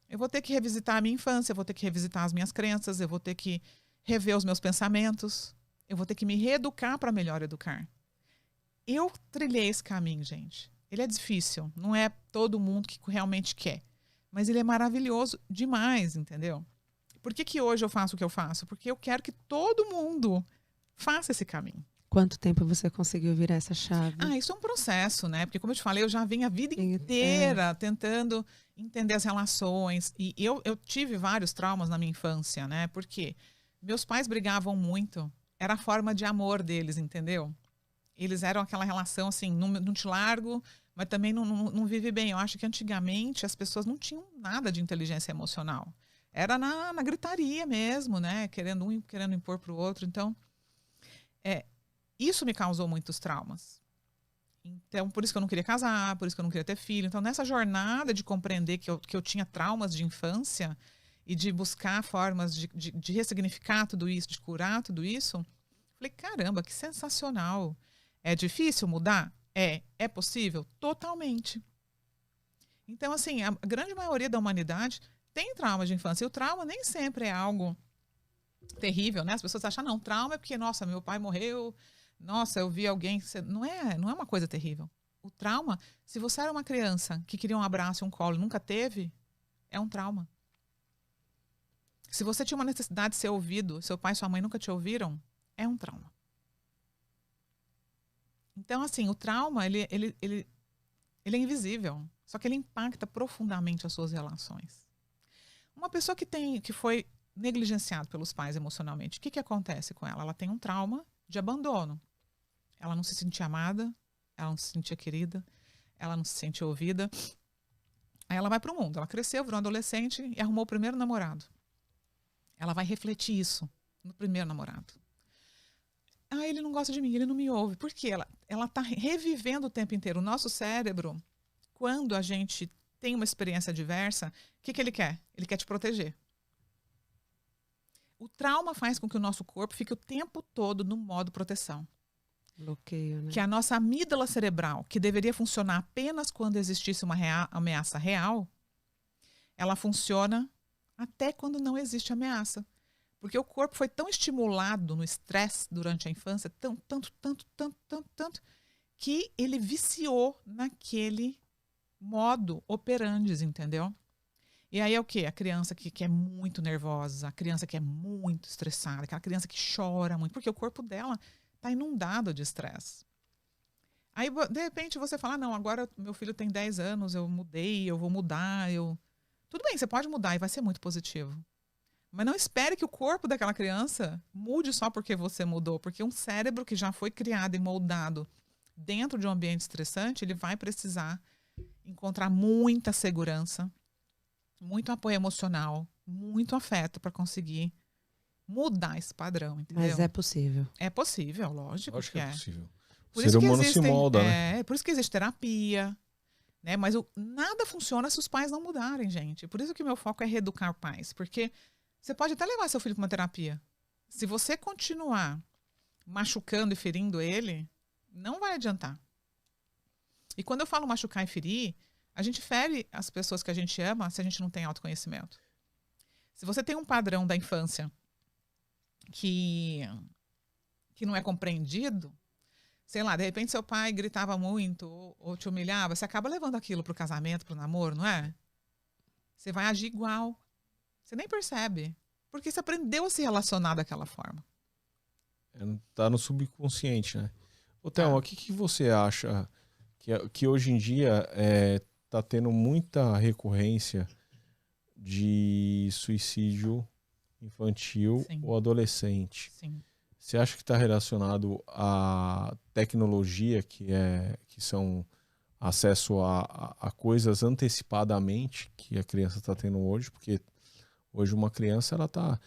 Speaker 2: Eu vou ter que revisitar a minha infância, eu vou ter que revisitar as minhas crenças, eu vou ter que rever os meus pensamentos, eu vou ter que me reeducar para melhor educar. Eu trilhei esse caminho, gente. Ele é difícil, não é todo mundo que realmente quer. Mas ele é maravilhoso demais, entendeu? Por que hoje eu faço o que eu faço? Porque eu quero que todo mundo faça esse caminho.
Speaker 1: Quanto tempo você conseguiu virar essa chave?
Speaker 2: Isso é um processo, né? Porque, como eu te falei, eu já vim a vida inteira tentando entender as relações. E eu tive vários traumas na minha infância, né? Porque meus pais brigavam muito. Era a forma de amor deles, entendeu? Eles eram aquela relação assim, não te largo, mas também não vive bem. Eu acho que antigamente as pessoas não tinham nada de inteligência emocional. Era na gritaria mesmo, né? Querendo impor para o outro. Então, isso me causou muitos traumas. Então, por isso que eu não queria casar, por isso que eu não queria ter filho. Então, nessa jornada de compreender que eu tinha traumas de infância e de buscar formas de ressignificar tudo isso, de curar tudo isso, falei, caramba, que sensacional. É difícil mudar? É possível? Totalmente. Então, assim, a grande maioria da humanidade tem trauma de infância. E o trauma nem sempre é algo terrível, né? As pessoas acham, não, trauma é porque, nossa, meu pai morreu, nossa, eu vi alguém... Não é uma coisa terrível. O trauma, se você era uma criança que queria um abraço e um colo e nunca teve, é um trauma. Se você tinha uma necessidade de ser ouvido, seu pai e sua mãe nunca te ouviram, é um trauma. Então, assim, o trauma, ele é invisível, só que ele impacta profundamente as suas relações. Uma pessoa que foi negligenciada pelos pais emocionalmente, o que acontece com ela? Ela tem um trauma de abandono. Ela não se sentia amada, ela não se sentia querida, ela não se sentia ouvida. Aí ela vai para o mundo. Ela cresceu, virou adolescente e arrumou o primeiro namorado. Ela vai refletir isso no primeiro namorado. Ele não gosta de mim, ele não me ouve. Por quê? Ela está revivendo o tempo inteiro. O nosso cérebro, quando a gente tem uma experiência adversa, o que ele quer? Ele quer te proteger. O trauma faz com que o nosso corpo fique o tempo todo no modo proteção.
Speaker 1: Bloqueio, né?
Speaker 2: Que a nossa amígdala cerebral, que deveria funcionar apenas quando existisse uma ameaça real, ela funciona até quando não existe ameaça. Porque o corpo foi tão estimulado no estresse durante a infância, tanto, que ele viciou naquele modo operandi, entendeu? E aí é o quê? A criança que é muito nervosa, a criança que é muito estressada, aquela criança que chora muito, porque o corpo dela está inundado de estresse. Aí, de repente, você fala, não, agora meu filho tem 10 anos, eu mudei, eu vou mudar, Tudo bem, você pode mudar e vai ser muito positivo. Mas não espere que o corpo daquela criança mude só porque você mudou, porque um cérebro que já foi criado e moldado dentro de um ambiente estressante, ele vai precisar encontrar muita segurança, muito apoio emocional, muito afeto para conseguir mudar esse padrão, entendeu?
Speaker 1: Mas é possível.
Speaker 2: É possível, lógico
Speaker 3: Acho que é possível.
Speaker 2: Por
Speaker 3: O ser humano se molda, né?
Speaker 2: Por isso que existe terapia, né? Mas nada funciona se os pais não mudarem, gente. Por isso que o meu foco é reeducar pais, porque você pode até levar seu filho para uma terapia. Se você continuar machucando e ferindo ele, não vai adiantar. E quando eu falo machucar e ferir, a gente fere as pessoas que a gente ama se a gente não tem autoconhecimento. Se você tem um padrão da infância que que não é compreendido, sei lá, de repente seu pai gritava muito ou te humilhava, você acaba levando aquilo pro casamento, pro namoro, não é? Você vai agir igual. Você nem percebe. Porque você aprendeu a se relacionar daquela forma.
Speaker 3: Tá no subconsciente, né? Ô, Thelma, o que você acha que hoje em dia tá tendo muita recorrência de suicídio infantil
Speaker 2: Sim.
Speaker 3: ou adolescente?
Speaker 2: Sim.
Speaker 3: Você acha que está relacionado à tecnologia, que são acesso a coisas antecipadamente que a criança está tendo hoje? Porque hoje uma criança, ela tá...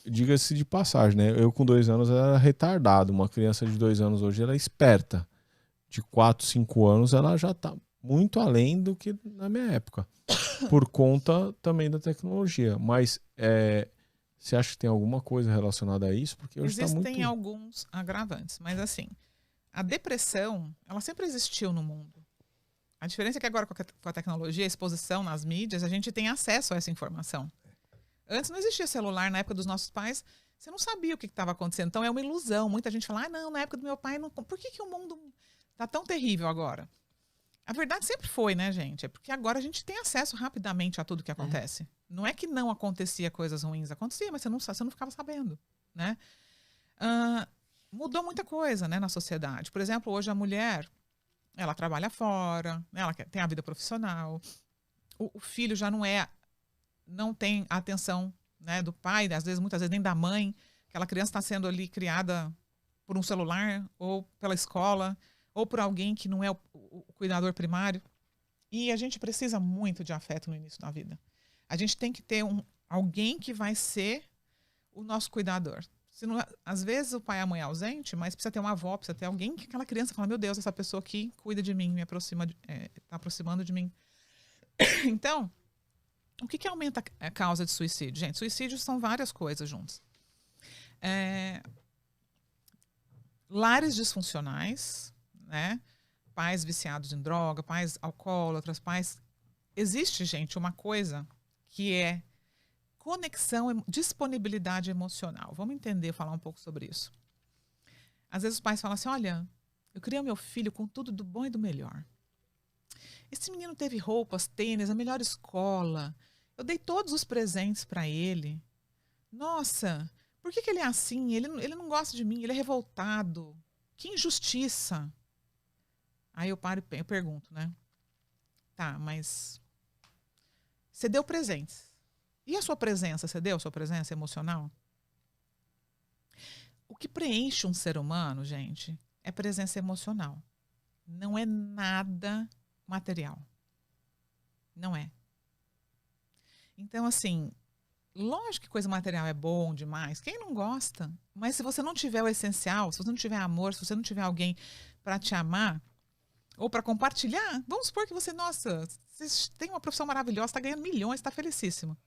Speaker 3: diga-se de passagem, né? Eu com 2 anos era retardado. Uma criança de 2 anos hoje, ela é esperta. De 4, 5 anos, ela já está muito além do que na minha época. Por conta também da tecnologia. Mas você acha que tem alguma coisa relacionada a isso? Porque hoje
Speaker 2: existem alguns agravantes, mas assim, a depressão, ela sempre existiu no mundo. A diferença é que agora com a tecnologia, a exposição nas mídias, a gente tem acesso a essa informação. Antes não existia celular, na época dos nossos pais, você não sabia o que estava acontecendo. Então é uma ilusão. Muita gente fala, não, na época do meu pai, não... por que o mundo está tão terrível agora? A verdade sempre foi, né, gente? É porque agora a gente tem acesso rapidamente a tudo que acontece. Não é que não acontecia coisas ruins, acontecia, mas você não ficava sabendo, né? Mudou muita coisa, né, na sociedade. Por exemplo, hoje a mulher, ela trabalha fora, né, ela tem a vida profissional, o filho já não tem a atenção, né, do pai, muitas vezes nem da mãe. Aquela criança está sendo ali criada por um celular, ou pela escola, ou por alguém que não é o cuidador primário. E a gente precisa muito de afeto no início da vida. A gente tem que ter alguém que vai ser o nosso cuidador. Às vezes o pai e a mãe é ausente, mas precisa ter uma avó, precisa ter alguém que aquela criança fala, meu Deus, essa pessoa aqui cuida de mim, está aproximando de mim. Então, o que aumenta a causa de suicídio? Gente, suicídio são várias coisas juntas. Lares disfuncionais, né? Pais viciados em droga, pais alcoólatras, pais... Existe, gente, uma coisa que é conexão, disponibilidade emocional. Vamos falar um pouco sobre isso. Às vezes os pais falam assim, olha, eu criei o meu filho com tudo do bom e do melhor. Esse menino teve roupas, tênis, a melhor escola. Eu dei todos os presentes para ele. Nossa, por que ele é assim? Ele não gosta de mim, ele é revoltado. Que injustiça. Aí eu paro e pergunto, né? Tá, mas você deu presentes. E a sua presença? Você deu a sua presença emocional? O que preenche um ser humano, gente, é presença emocional. Não é nada material. Não é. Então, assim, lógico que coisa material é bom demais. Quem não gosta? Mas se você não tiver o essencial, se você não tiver amor, se você não tiver alguém para te amar ou para compartilhar, vamos supor que você tem uma profissão maravilhosa, está ganhando milhões, está felicíssimo.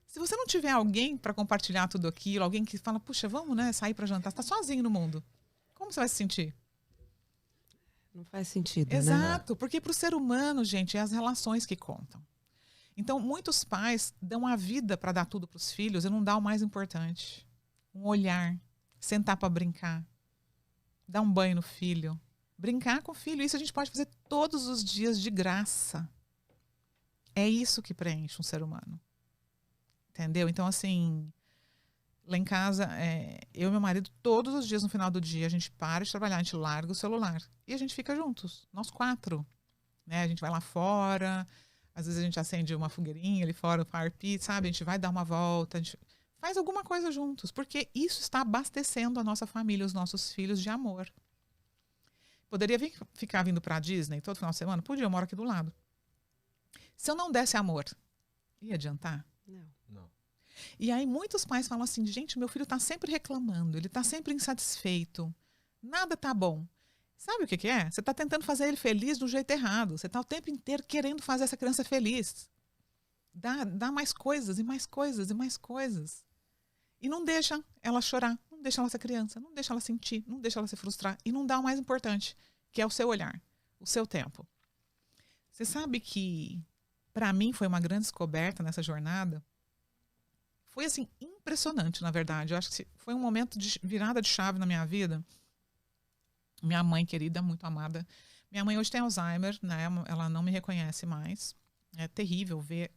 Speaker 2: Se você não tiver alguém para compartilhar tudo aquilo, alguém que fala, puxa, vamos, né, sair para jantar, você está sozinho no mundo. Como você vai se sentir?
Speaker 1: Não faz sentido,
Speaker 2: Exato, porque para o ser humano, gente, é as relações que contam. Então, muitos pais dão a vida para dar tudo para os filhos e não dá o mais importante. Um olhar, sentar para brincar, dar um banho no filho, brincar com o filho. Isso a gente pode fazer todos os dias de graça. É isso que preenche um ser humano. Entendeu? Então, assim, lá em casa, eu e meu marido, todos os dias no final do dia, a gente para de trabalhar, a gente larga o celular e a gente fica juntos, nós 4. Né? A gente vai lá fora, às vezes a gente acende uma fogueirinha ali fora, o fire pit, sabe? A gente vai dar uma volta, a gente faz alguma coisa juntos, porque isso está abastecendo a nossa família, os nossos filhos de amor. Poderia ficar vindo para a Disney todo final de semana? Podia, eu moro aqui do lado. Se eu não desse amor, ia adiantar?
Speaker 1: Não.
Speaker 2: E aí muitos pais falam assim, gente, meu filho está sempre reclamando, ele está sempre insatisfeito, nada tá bom. Sabe o que é? Você está tentando fazer ele feliz do jeito errado. Você está o tempo inteiro querendo fazer essa criança feliz. Dá mais coisas e mais coisas e mais coisas. E não deixa ela chorar, não deixa ela ser criança, não deixa ela sentir, não deixa ela se frustrar. E não dá o mais importante, que é o seu olhar, o seu tempo. Você sabe que, para mim, foi uma grande descoberta nessa jornada. Foi, assim, impressionante, na verdade. Eu acho que foi um momento de virada de chave na minha vida. Minha mãe querida, muito amada. Minha mãe hoje tem Alzheimer, né? Ela não me reconhece mais. É terrível ver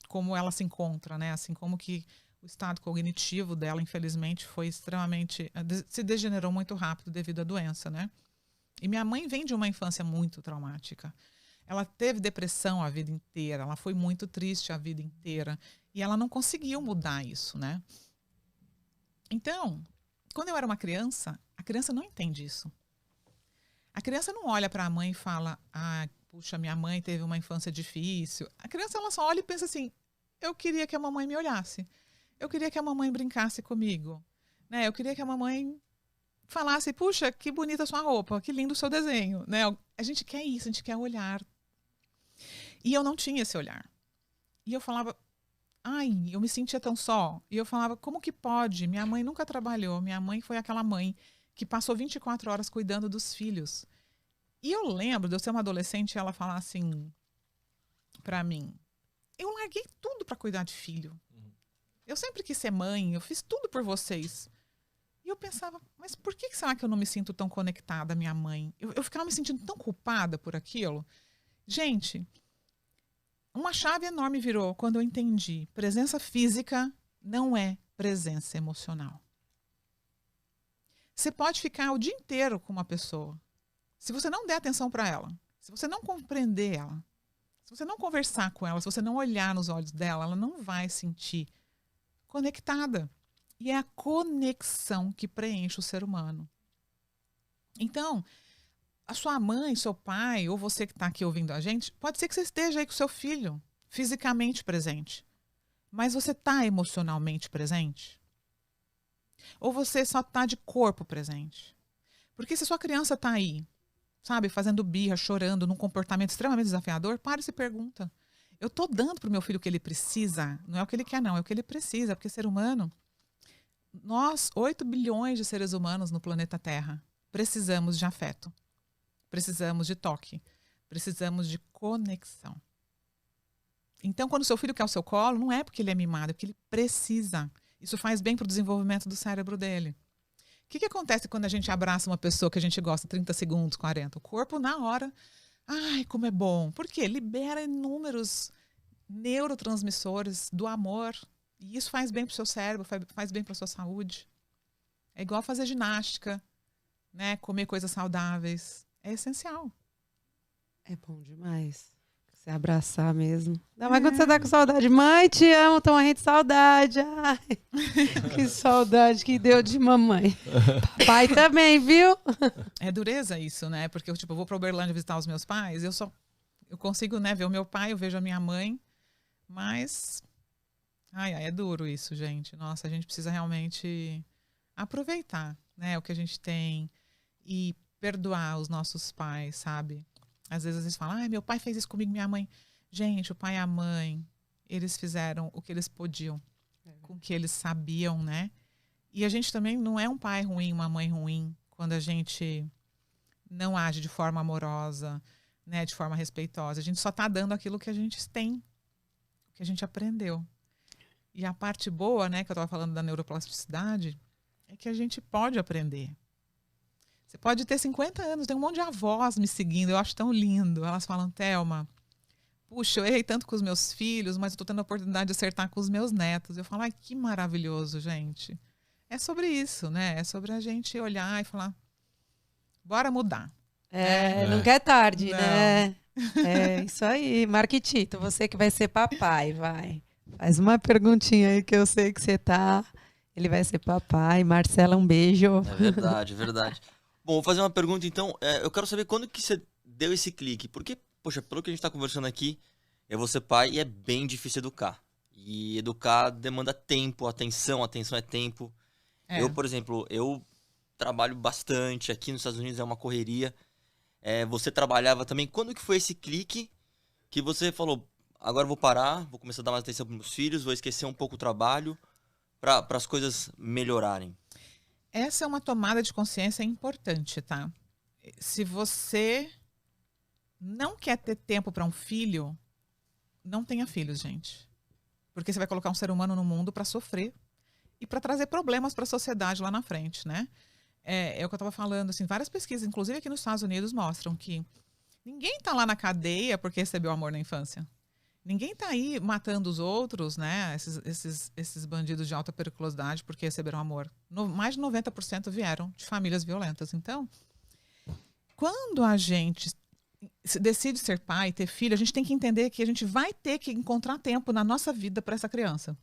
Speaker 2: como ela se encontra, né? Assim, como que o estado cognitivo dela, infelizmente, foi extremamente... se degenerou muito rápido devido à doença, né? E minha mãe vem de uma infância muito traumática. Ela teve depressão a vida inteira, ela foi muito triste a vida inteira. E ela não conseguiu mudar isso, né? Então, quando eu era uma criança, a criança não entende isso. A criança não olha para a mãe e fala, puxa, minha mãe teve uma infância difícil. A criança, ela só olha e pensa assim, eu queria que a mamãe me olhasse. Eu queria que a mamãe brincasse comigo. Né? Eu queria que a mamãe falasse, puxa, que bonita a sua roupa, que lindo o seu desenho. Né? A gente quer isso, a gente quer olhar. E eu não tinha esse olhar. E eu falava, eu me sentia tão só. E eu falava, como que pode? Minha mãe nunca trabalhou. Minha mãe foi aquela mãe que passou 24 horas cuidando dos filhos. E eu lembro de eu ser uma adolescente e ela falar assim pra mim, eu larguei tudo pra cuidar de filho. Eu sempre quis ser mãe, eu fiz tudo por vocês. E eu pensava, mas por que será que eu não me sinto tão conectada à minha mãe? Eu ficava me sentindo tão culpada por aquilo. Gente, uma chave enorme virou quando eu entendi. Presença física não é presença emocional. Você pode ficar o dia inteiro com uma pessoa. Se você não der atenção para ela, se você não compreender ela, se você não conversar com ela, se você não olhar nos olhos dela, ela não vai sentir conectada. E é a conexão que preenche o ser humano. Então, a sua mãe, seu pai, ou você que está aqui ouvindo a gente, pode ser que você esteja aí com seu filho, fisicamente presente. Mas você está emocionalmente presente? Ou você só está de corpo presente? Porque se a sua criança está aí, sabe, fazendo birra, chorando, num comportamento extremamente desafiador, para e se pergunta. Eu estou dando para o meu filho o que ele precisa? Não é o que ele quer, não, é o que ele precisa. Porque ser humano, nós, 8 bilhões de seres humanos no planeta Terra, precisamos de afeto. Precisamos de toque. Precisamos de conexão. Então, quando o seu filho quer o seu colo, não é porque ele é mimado, é porque ele precisa. Isso faz bem para o desenvolvimento do cérebro dele. O que acontece quando a gente abraça uma pessoa que a gente gosta 30 segundos, 40? O corpo, na hora, como é bom. Por quê? Libera inúmeros neurotransmissores do amor. E isso faz bem para o seu cérebro, faz bem para a sua saúde. É igual fazer ginástica, né? Comer coisas saudáveis. É essencial.
Speaker 1: É bom demais. Você abraçar mesmo. Ainda mais quando você tá com saudade. Mãe, te amo, tô morrendo de saudade. Ai, que saudade que deu de mamãe. Papai também, viu?
Speaker 2: É dureza isso, né? Porque eu vou pra Uberlândia visitar os meus pais, eu consigo, né, ver o meu pai, eu vejo a minha mãe, mas é duro isso, gente. Nossa, a gente precisa realmente aproveitar, né, o que a gente tem e perdoar os nossos pais, sabe? Às vezes eles falam, meu pai fez isso comigo, minha mãe. Gente, o pai e a mãe, eles fizeram o que eles podiam, com o que eles sabiam, né? E a gente também não é um pai ruim, uma mãe ruim, quando a gente não age de forma amorosa, né, de forma respeitosa. A gente só está dando aquilo que a gente tem, que a gente aprendeu. E a parte boa, né, que eu estava falando da neuroplasticidade, é que a gente pode aprender. Você pode ter 50 anos, tem um monte de avós me seguindo, eu acho tão lindo. Elas falam, Thelma, puxa, eu errei tanto com os meus filhos, mas eu estou tendo a oportunidade de acertar com os meus netos. Eu falo, que maravilhoso, gente. É sobre isso, né? É sobre a gente olhar e falar, bora mudar.
Speaker 1: Nunca é tarde, né? É isso aí. Marquitito, você que vai ser papai, vai. Faz uma perguntinha aí que eu sei que você tá. Ele vai ser papai. Marcela, um beijo.
Speaker 4: É verdade, é verdade. Bom, vou fazer uma pergunta, então. Eu quero saber quando que você deu esse clique. Porque, poxa, pelo que a gente está conversando aqui, eu vou ser pai e é bem difícil educar. E educar demanda tempo, atenção é tempo. Eu, por exemplo, eu trabalho bastante. Aqui nos Estados Unidos é uma correria. Você trabalhava também. Quando que foi esse clique que você falou, agora eu vou parar, vou começar a dar mais atenção para meus filhos, vou esquecer um pouco o trabalho para as coisas melhorarem?
Speaker 2: Essa é uma tomada de consciência importante, tá? Se você não quer ter tempo para um filho, não tenha filhos, gente. Porque você vai colocar um ser humano no mundo para sofrer e para trazer problemas para a sociedade lá na frente, né? É o que eu estava falando, assim, várias pesquisas, inclusive aqui nos Estados Unidos, mostram que ninguém está lá na cadeia porque recebeu amor na infância. Ninguém está aí matando os outros, né? Esses bandidos de alta periculosidade porque receberam amor. Mais de 90% vieram de famílias violentas. Então, quando a gente decide ser pai, ter filho, a gente tem que entender que a gente vai ter que encontrar tempo na nossa vida para essa criança.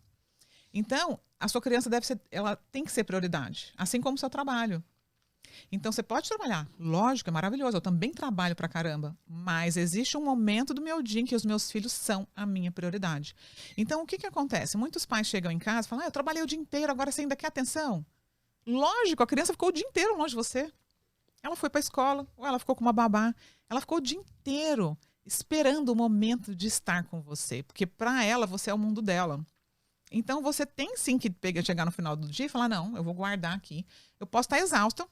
Speaker 2: Então, a sua criança ela tem que ser prioridade, assim como o seu trabalho. Então, você pode trabalhar, lógico, é maravilhoso, eu também trabalho pra caramba, mas existe um momento do meu dia em que os meus filhos são a minha prioridade. Então, o que acontece? Muitos pais chegam em casa e falam, eu trabalhei o dia inteiro, agora você ainda quer atenção? Lógico, a criança ficou o dia inteiro longe de você. Ela foi pra escola, ou ela ficou com uma babá, ela ficou o dia inteiro esperando o momento de estar com você, porque para ela, você é o mundo dela. Então, você tem sim que chegar no final do dia e falar, não, eu vou guardar aqui. Eu posso estar exausta,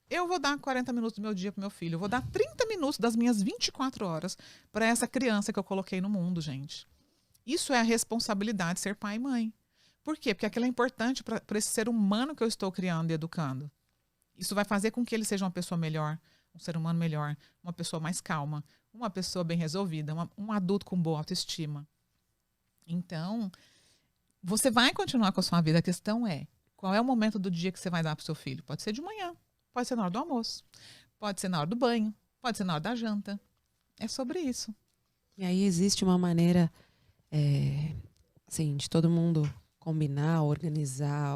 Speaker 2: eu vou dar 40 minutos do meu dia pro meu filho. Eu vou dar 30 minutos das minhas 24 horas para essa criança que eu coloquei no mundo, gente. Isso é a responsabilidade de ser pai e mãe. Por quê? Porque aquilo é importante para esse ser humano que eu estou criando e educando. Isso vai fazer com que ele seja uma pessoa melhor, um ser humano melhor, uma pessoa mais calma, uma pessoa bem resolvida, um adulto com boa autoestima. Então, você vai continuar com a sua vida. A questão é, qual é o momento do dia que você vai dar para o seu filho? Pode ser de manhã, pode ser na hora do almoço, pode ser na hora do banho, pode ser na hora da janta. É sobre isso.
Speaker 1: E aí existe uma maneira, assim, de todo mundo combinar, organizar,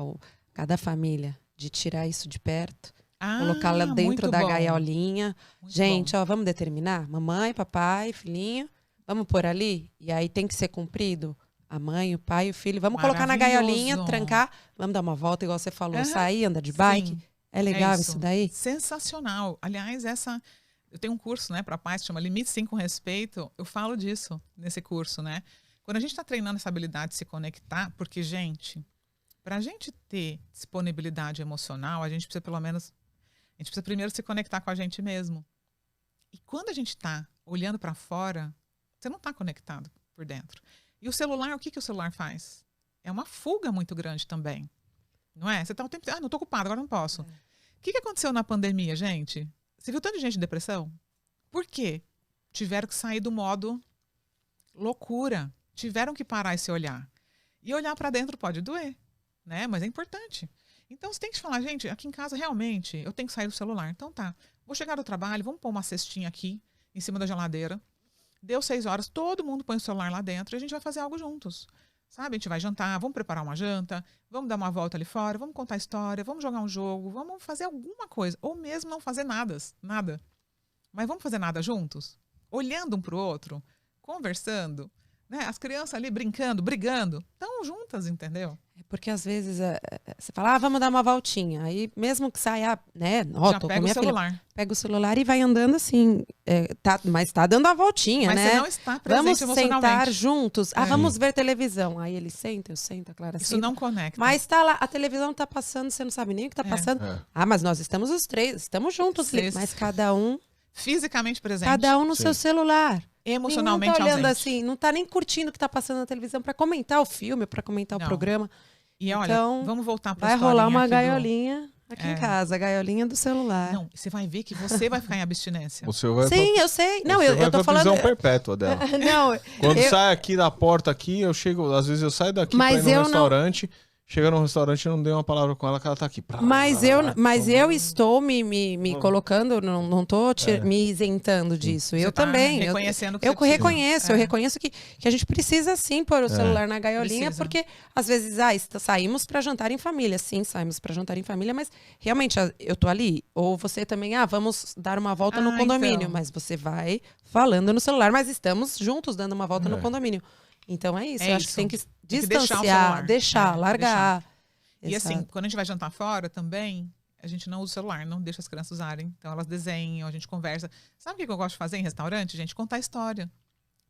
Speaker 1: cada família, de tirar isso de perto, colocá-la dentro da gaiolinha. Muito gente, bom. Ó, vamos determinar? Mamãe, papai, filhinho, vamos pôr ali? E aí tem que ser cumprido? A mãe, o pai, o filho. Vamos colocar na gaiolinha, trancar. Vamos dar uma volta, igual você falou. Sair, andar de bike. Sim, é legal isso daí?
Speaker 2: Sensacional. Aliás, eu tenho um curso, né, para pais que chama Limite Sim com Respeito. Eu falo disso nesse curso, né? Quando a gente está treinando essa habilidade de se conectar, porque, gente, para a gente ter disponibilidade emocional, a gente precisa primeiro se conectar com a gente mesmo. E quando a gente está olhando para fora, você não está conectado por dentro. E o celular, o que o celular faz? É uma fuga muito grande também. Não é? Você está o tempo não estou ocupado, agora não posso. O que aconteceu na pandemia, gente? Você viu tanta gente em depressão? Por quê? Tiveram que sair do modo loucura. Tiveram que parar esse olhar. E olhar para dentro pode doer, né? Mas é importante. Então você tem que falar, gente, aqui em casa realmente eu tenho que sair do celular. Então tá, vou chegar do trabalho, vamos pôr uma cestinha aqui em cima da geladeira. Deu 6 horas, todo mundo põe o celular lá dentro e a gente vai fazer algo juntos. Sabe? A gente vai jantar, vamos preparar uma janta, vamos dar uma volta ali fora, vamos contar história, vamos jogar um jogo, vamos fazer alguma coisa. Ou mesmo não fazer nada. Mas vamos fazer nada juntos? Olhando um pro outro, conversando, né? As crianças ali brincando, brigando, estão juntas, entendeu?
Speaker 1: É porque às vezes você fala, vamos dar uma voltinha. Aí mesmo que saia, né?
Speaker 2: Já
Speaker 1: tô
Speaker 2: pega
Speaker 1: com minha
Speaker 2: o celular.
Speaker 1: Filha, pega o celular e vai andando assim. Mas tá dando a voltinha,
Speaker 2: mas
Speaker 1: né?
Speaker 2: Você não está presente
Speaker 1: vamos sentar juntos. Vamos ver televisão. Aí ele senta, eu sento, a Clara
Speaker 2: Isso
Speaker 1: senta.
Speaker 2: não conecta.
Speaker 1: Mas tá lá, a televisão tá passando, você não sabe nem o que tá passando. Mas nós estamos os três, estamos juntos. Mas cada um...
Speaker 2: fisicamente presente.
Speaker 1: Cada um no seu celular.
Speaker 2: Emocionalmente
Speaker 1: não tá olhando
Speaker 2: ausente.
Speaker 1: assim, não tá nem curtindo o que tá passando na televisão para comentar o filme, para comentar o programa.
Speaker 2: E olha,
Speaker 1: então,
Speaker 2: vamos voltar para
Speaker 1: vai rolar uma gaiolinha aqui em casa, a gaiolinha do celular.
Speaker 2: Não, você vai ver que você vai ficar em abstinência.
Speaker 1: Sim, eu sei. Não, eu tô falando
Speaker 3: prisão perpétua dela.
Speaker 1: Não,
Speaker 3: quando sai aqui da porta aqui, eu chego, às vezes eu saio daqui para ir no restaurante. Chega no restaurante, eu não dei uma palavra com ela, que ela tá aqui.
Speaker 1: Mas eu estou me colocando, não tô me isentando disso.
Speaker 2: Você
Speaker 1: eu
Speaker 2: tá
Speaker 1: também.
Speaker 2: Reconhecendo que
Speaker 1: eu reconheço que a gente precisa sim pôr o celular na gaiolinha, porque às vezes saímos para jantar em família. Sim, saímos para jantar em família, mas realmente eu tô ali. Ou você também, vamos dar uma volta no condomínio. Então. Mas você vai falando no celular, mas estamos juntos dando uma volta no condomínio. Então é isso, eu acho que tem que distanciar, deixar, largar.
Speaker 2: E assim, quando a gente vai jantar fora também, a gente não usa o celular, não deixa as crianças usarem. Então elas desenham, a gente conversa. Sabe o que eu gosto de fazer em restaurante, gente? Contar história.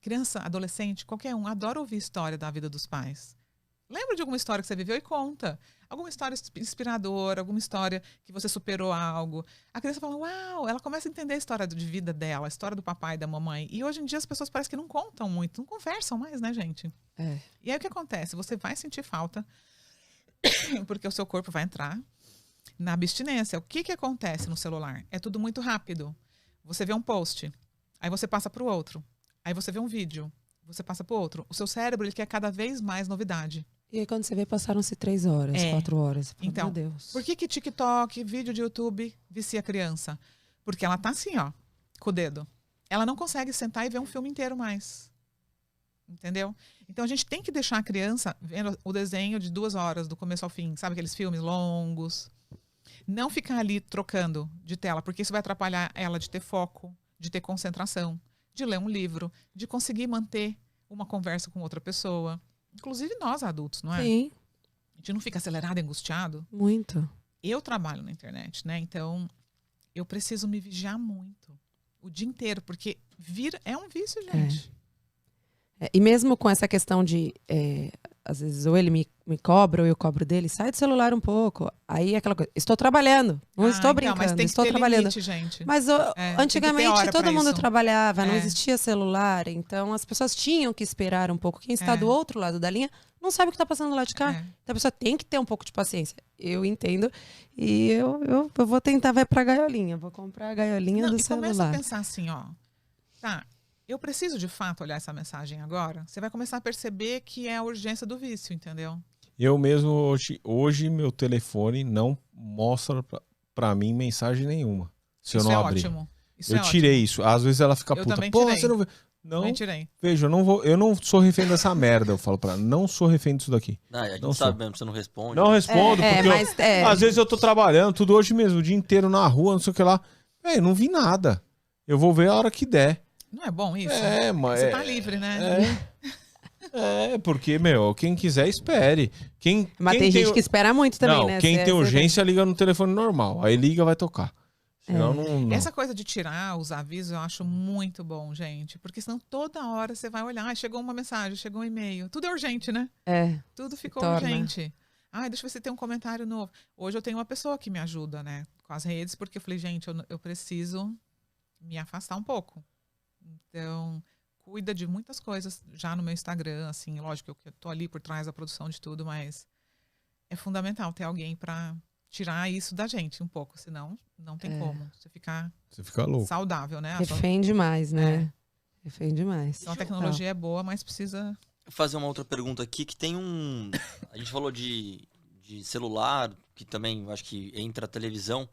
Speaker 2: Criança, adolescente, qualquer um, adora ouvir história da vida dos pais. Lembra de alguma história que você viveu e conta. Alguma história inspiradora, alguma história que você superou algo. A criança fala, uau, ela começa a entender a história de vida dela, a história do papai e da mamãe. E hoje em dia as pessoas parecem que não contam muito, não conversam mais, né, gente? E aí o que acontece? Você vai sentir falta Porque o seu corpo vai entrar na abstinência. O que acontece no celular? É tudo muito rápido. Você vê um post, aí você passa para o outro. Aí você vê um vídeo, você passa para o outro. O seu cérebro, ele quer cada vez mais novidade.
Speaker 1: E aí quando você vê, passaram-se 3 horas, 4 horas. Você fala,
Speaker 2: Então,
Speaker 1: meu Deus.
Speaker 2: por que TikTok, vídeo de YouTube vicia a criança? Porque ela tá assim, ó, com o dedo. Ela não consegue sentar e ver um filme inteiro mais. Entendeu? Então a gente tem que deixar a criança vendo o desenho de 2 horas, do começo ao fim. Sabe aqueles filmes longos? Não ficar ali trocando de tela, porque isso vai atrapalhar ela de ter foco, de ter concentração, de ler um livro, de conseguir manter uma conversa com outra pessoa. Inclusive nós adultos, não é?
Speaker 1: Sim,
Speaker 2: A gente não fica acelerado, angustiado.
Speaker 1: muito.
Speaker 2: Eu trabalho na internet, né? Então eu preciso me vigiar muito o dia inteiro, porque é um vício, gente.
Speaker 1: E mesmo com essa questão de, às vezes, ou ele me cobra, ou eu cobro dele, sai do celular um pouco. Aí aquela coisa, estou trabalhando, não estou
Speaker 2: Então,
Speaker 1: brincando,
Speaker 2: mas tem que
Speaker 1: estou
Speaker 2: ter
Speaker 1: trabalhando.
Speaker 2: limite, gente.
Speaker 1: Mas
Speaker 2: tem que ter
Speaker 1: antigamente
Speaker 2: hora
Speaker 1: todo
Speaker 2: pra
Speaker 1: mundo
Speaker 2: isso.
Speaker 1: trabalhava, não
Speaker 2: É.
Speaker 1: existia celular, então as pessoas tinham que esperar um pouco. Quem está do outro lado da linha não sabe o que está passando lá de cá.
Speaker 2: É.
Speaker 1: Então a pessoa tem que ter um pouco de paciência. Eu entendo. E eu vou tentar vai pra gaiolinha. Vou comprar a gaiolinha do
Speaker 2: E começa a
Speaker 1: celular.
Speaker 2: pensar assim, ó. Tá, eu preciso de fato olhar essa mensagem agora. Você vai começar a perceber que é a urgência do vício, entendeu?
Speaker 3: Eu mesmo, hoje meu telefone não mostra pra mim mensagem nenhuma. Se
Speaker 2: Isso
Speaker 3: eu não
Speaker 2: é
Speaker 3: abrir.
Speaker 2: ótimo. Isso
Speaker 3: Eu
Speaker 2: é
Speaker 3: tirei isso. Às vezes ela fica
Speaker 2: Eu
Speaker 3: puta.
Speaker 2: também
Speaker 3: Pô,
Speaker 2: tirei.
Speaker 3: você não vê.
Speaker 2: ótimo.
Speaker 3: Não,
Speaker 2: Também tirei.
Speaker 3: veja, eu não sou refém dessa merda, eu falo pra ela. Não sou refém disso daqui.
Speaker 4: Não, a gente
Speaker 3: Não
Speaker 4: sabe
Speaker 3: sou.
Speaker 4: mesmo, você não responde.
Speaker 3: Não respondo, porque
Speaker 1: mas
Speaker 3: às vezes eu tô trabalhando, tudo hoje mesmo, o dia inteiro na rua, não sei o que lá. Eu não vi nada. Eu vou ver a hora que der.
Speaker 2: Não é bom isso?
Speaker 3: Mas.
Speaker 2: Você tá livre, né?
Speaker 3: Porque, quem quiser, espere.
Speaker 1: Mas tem gente que espera muito também,
Speaker 3: não,
Speaker 1: né?
Speaker 3: quem
Speaker 1: Você-
Speaker 3: tem
Speaker 1: você
Speaker 3: urgência liga no telefone normal. Aí liga, vai tocar. Senão não.
Speaker 2: Essa coisa de tirar os avisos eu acho muito bom, gente. Porque senão toda hora você vai olhar, chegou uma mensagem, chegou um e-mail. Tudo é urgente, né? Tudo ficou
Speaker 1: torna.
Speaker 2: urgente. Deixa eu ver se tem um comentário novo. Hoje eu tenho uma pessoa que me ajuda, né? Com as redes, porque eu falei, gente, eu preciso me afastar um pouco. Então, cuida de muitas coisas já no meu Instagram, assim, lógico que eu tô ali por trás da produção de tudo, mas é fundamental ter alguém para tirar isso da gente um pouco, senão não tem como você ficar
Speaker 3: louco.
Speaker 2: saudável, né?
Speaker 1: Refém demais, né? Refém demais.
Speaker 2: Então a tecnologia é boa, mas precisa...
Speaker 4: Vou fazer uma outra pergunta aqui, que tem um... A gente falou de celular, que também acho que entra a televisão.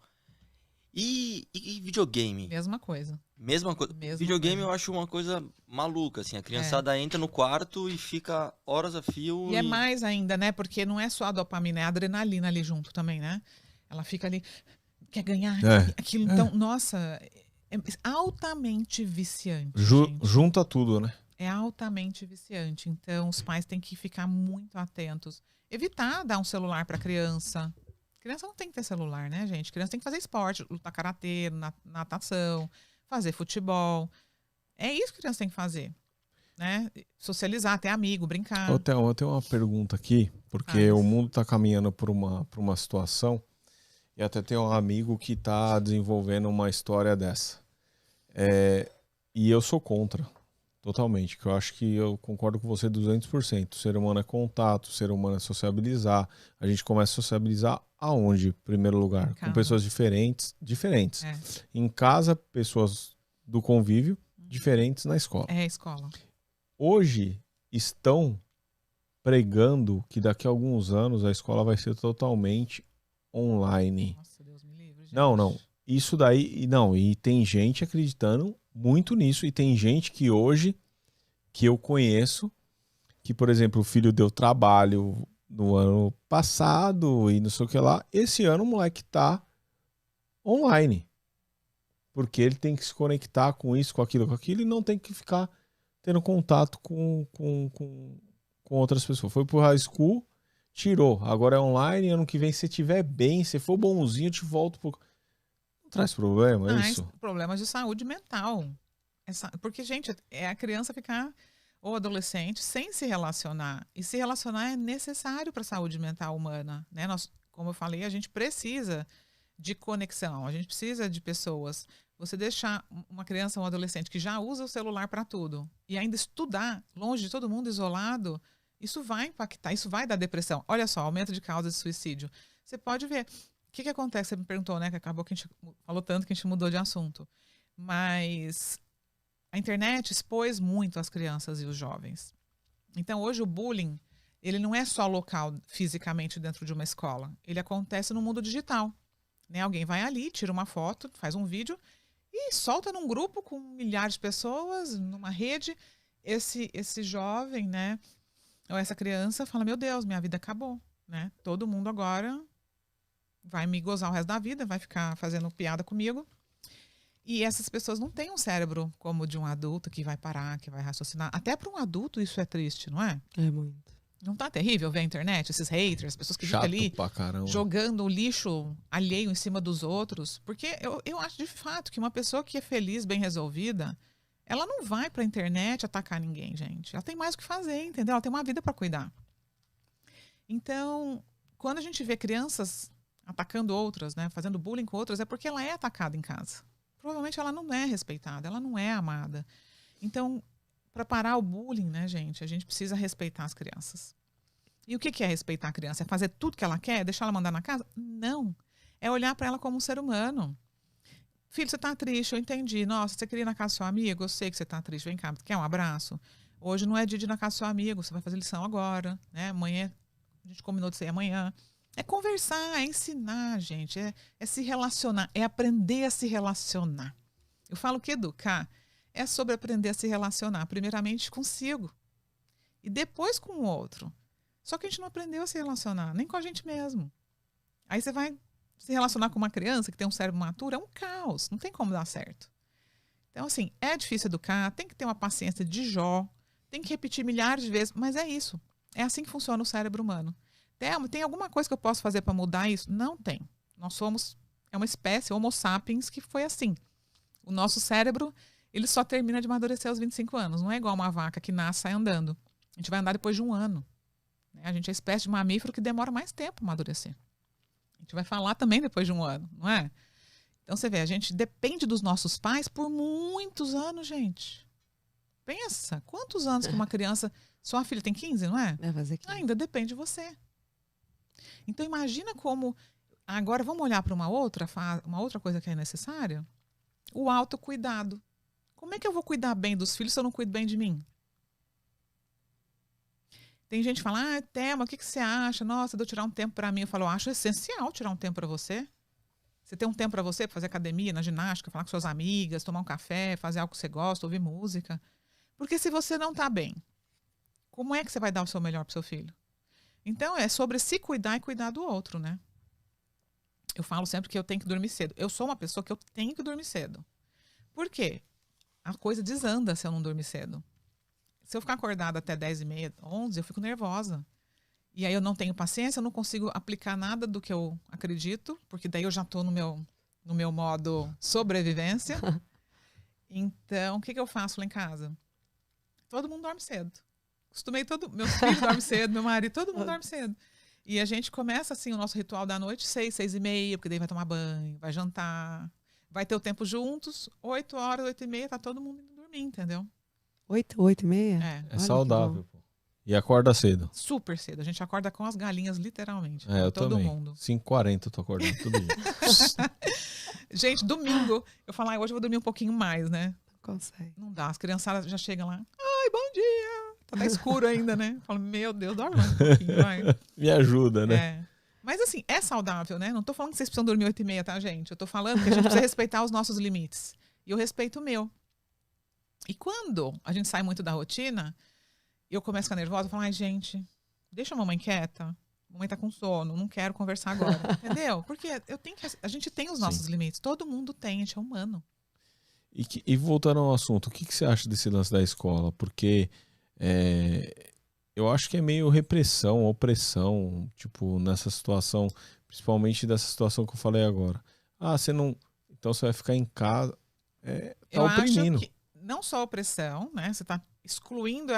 Speaker 4: E videogame?
Speaker 2: Mesma coisa.
Speaker 4: Mesma coisa.
Speaker 2: Mesma
Speaker 4: Videogame
Speaker 2: coisa.
Speaker 4: eu acho uma coisa maluca, assim. A criançada entra no quarto e fica horas a fio.
Speaker 2: E é mais ainda, né? Porque não é só a dopamina, é a adrenalina ali junto também, né? Ela fica ali, quer ganhar aquilo. Então, nossa, é altamente viciante. gente.
Speaker 3: Junta tudo, né?
Speaker 2: É altamente viciante. Então, os pais têm que ficar muito atentos. Evitar dar um celular para criança. Criança não tem que ter celular, né, gente? Criança tem que fazer esporte, lutar karatê, natação, fazer futebol. É isso que criança tem que fazer, né? Socializar, ter amigo, brincar.
Speaker 3: Eu tenho uma pergunta aqui, porque o mundo está caminhando por uma situação, e até tem um amigo que está desenvolvendo uma história dessa. E eu sou contra, totalmente, que eu acho que eu concordo com você 200%. O ser humano é contato, o ser humano é sociabilizar. A gente começa a sociabilizar aonde, em primeiro lugar? Com pessoas diferentes. Em casa, pessoas do convívio, diferentes na escola.
Speaker 2: É a escola.
Speaker 3: Hoje estão pregando que daqui a alguns anos a escola vai ser totalmente online.
Speaker 2: Nossa, Deus me livre, gente.
Speaker 3: Não. Isso daí, e tem gente acreditando muito nisso, e tem gente que hoje, que eu conheço, que, por exemplo, o filho deu trabalho no ano passado e não sei o que lá, esse ano o moleque tá online. Porque ele tem que se conectar com isso, com aquilo, e não tem que ficar tendo contato com outras pessoas. Foi pro high school, tirou. Agora é online, ano que vem, se tiver bem, se for bonzinho, eu te volto pro... Não traz problema, é isso?
Speaker 2: Problemas de saúde mental. Porque, gente, é a criança ficar, ou adolescente, sem se relacionar. E se relacionar é necessário para a saúde mental humana, né? Como eu falei, a gente precisa de conexão, a gente precisa de pessoas. Você deixar uma criança ou um adolescente que já usa o celular para tudo e ainda estudar longe de todo mundo, isolado, Isso vai impactar, isso vai dar depressão. Olha só, aumento de causas de suicídio. Você pode ver. O que acontece? Você me perguntou, né? Que acabou que a gente falou tanto que a gente mudou de assunto. Mas a internet expôs muito as crianças e os jovens. Então, hoje o bullying, ele não é só local, fisicamente, dentro de uma escola. Ele acontece no mundo digital. Né? Alguém vai ali, tira uma foto, faz um vídeo e solta num grupo com milhares de pessoas, numa rede. Esse jovem, né? Ou essa criança fala, meu Deus, minha vida acabou. Né? Todo mundo agora vai me gozar o resto da vida, vai ficar fazendo piada comigo. E essas pessoas não têm um cérebro como o de um adulto que vai parar, que vai raciocinar. Até para um adulto isso é triste, não é?
Speaker 1: É muito.
Speaker 2: Não tá terrível ver a internet, esses haters, as pessoas que ficam
Speaker 3: Chato
Speaker 2: ali
Speaker 3: pra caramba.
Speaker 2: jogando o lixo alheio em cima dos outros? Porque eu acho de fato que uma pessoa que é feliz, bem resolvida, ela não vai pra internet atacar ninguém, gente. Ela tem mais o que fazer, entendeu? Ela tem uma vida para cuidar. Então, quando a gente vê crianças atacando outras, né, fazendo bullying com outras, é porque ela é atacada em casa. Provavelmente ela não é respeitada, ela não é amada. Então, para parar o bullying, né, gente, a gente precisa respeitar as crianças. E o que é respeitar a criança? É fazer tudo que ela quer? Deixar ela mandar na casa? Não. É olhar para ela como um ser humano. Filho, você tá triste, eu entendi. Nossa, você queria ir na casa do seu amigo? Eu sei que você tá triste. Vem cá, quer um abraço? Hoje não é dia de ir na casa do seu amigo, você vai fazer lição agora, né? Amanhã, a gente combinou de sair amanhã. É conversar, é ensinar, gente. É se relacionar, é aprender a se relacionar. Eu falo que educar é sobre aprender a se relacionar, primeiramente consigo e depois com o outro. Só que a gente não aprendeu a se relacionar, nem com a gente mesmo. Aí você vai se relacionar com uma criança que tem um cérebro maturo, é um caos, não tem como dar certo. Então, assim, é difícil educar, tem que ter uma paciência de Jó, tem que repetir milhares de vezes, mas é isso. É assim que funciona o cérebro humano. Tem alguma coisa que eu posso fazer para mudar isso? Não tem. Nós somos, é uma espécie, Homo sapiens, que foi assim. O nosso cérebro, ele só termina de amadurecer aos 25 anos. Não é igual uma vaca que nasce e sai andando. A gente vai andar depois de 1 ano. A gente é a espécie de mamífero que demora mais tempo para amadurecer. A gente vai falar também depois de 1 ano, não é? Então você vê, a gente depende dos nossos pais por muitos anos, gente. Pensa, quantos anos que uma criança... Sua filha tem 15, não é?
Speaker 1: Vai fazer 15.
Speaker 2: Ainda depende de você. Então imagina como... Agora vamos olhar para uma outra coisa que é necessária. O autocuidado. Como é que eu vou cuidar bem dos filhos se eu não cuido bem de mim? Tem gente que fala, Thelma, o que você acha? Nossa, de eu tirar um tempo para mim. Eu falo, eu acho essencial tirar um tempo para você. Você tem um tempo para você, para fazer academia, na ginástica, falar com suas amigas, tomar um café, fazer algo que você gosta, ouvir música. Porque se você não está bem, como é que você vai dar o seu melhor para o seu filho? Então, é sobre se cuidar e cuidar do outro, né? Eu falo sempre que eu tenho que dormir cedo. Eu sou uma pessoa que eu tenho que dormir cedo. Por quê? A coisa desanda se eu não dormir cedo. Se eu ficar acordada até 10h30, 11h, eu fico nervosa. E aí eu não tenho paciência, eu não consigo aplicar nada do que eu acredito, porque daí eu já estou no meu modo sobrevivência. Então, o que eu faço lá em casa? Todo mundo dorme cedo. Meus filhos dormem cedo, meu marido, todo mundo dorme cedo. E a gente começa assim o nosso ritual da noite, 6, 6h30, porque daí vai tomar banho, vai jantar, vai ter o tempo juntos, 8 horas, 8h30, tá todo mundo indo dormir, entendeu?
Speaker 1: 8h30?
Speaker 3: É saudável, pô. E acorda cedo.
Speaker 2: Super cedo. A gente acorda com as galinhas, literalmente.
Speaker 3: Eu
Speaker 2: todo
Speaker 3: também.
Speaker 2: mundo.
Speaker 3: 5h40 eu tô acordando todo dia.
Speaker 2: Gente, domingo, eu falo, hoje eu vou dormir um pouquinho mais, né?
Speaker 1: Não consegue.
Speaker 2: Não dá, as criançadas já chegam lá. Ai, bom dia! Tá escuro ainda, né? Eu falo, meu Deus, dorme mais um pouquinho, vai.
Speaker 3: Me ajuda, né?
Speaker 2: É. Mas assim, é saudável, né? Não tô falando que vocês precisam dormir 8h30, tá, gente? Eu tô falando que a gente precisa respeitar os nossos limites. E eu respeito o meu. E quando a gente sai muito da rotina, eu começo a ficar nervosa, eu falo, ai, gente, deixa a mamãe quieta. A mamãe tá com sono, não quero conversar agora. Entendeu? Porque a gente tem os nossos limites. Todo mundo tem, a gente é humano.
Speaker 3: E voltando ao assunto, o que você acha desse lance da escola? Porque eu acho que é meio repressão, opressão, tipo, nessa situação, principalmente dessa situação que eu falei agora. Você não... Então você vai ficar em casa, tá oprimindo.
Speaker 2: Acho que não só opressão, né? Você tá excluindo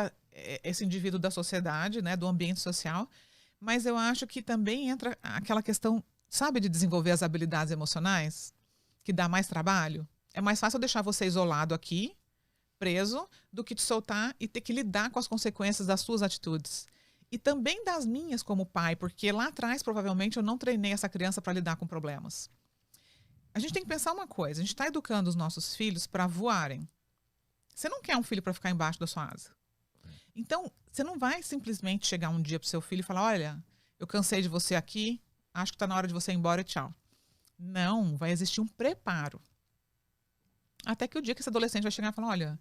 Speaker 2: esse indivíduo da sociedade, né? Do ambiente social, mas eu acho que também entra aquela questão, sabe, de desenvolver as habilidades emocionais, que dá mais trabalho. É mais fácil eu deixar você isolado aqui, preso, do que te soltar e ter que lidar com as consequências das suas atitudes. E também das minhas como pai, porque lá atrás, provavelmente, eu não treinei essa criança para lidar com problemas. A gente tem que pensar uma coisa, a gente está educando os nossos filhos para voarem. Você não quer um filho para ficar embaixo da sua asa. Então, você não vai simplesmente chegar um dia para o seu filho e falar, olha, eu cansei de você aqui, acho que está na hora de você ir embora e tchau. Não, vai existir um preparo. Até que o dia que esse adolescente vai chegar e falar, olha,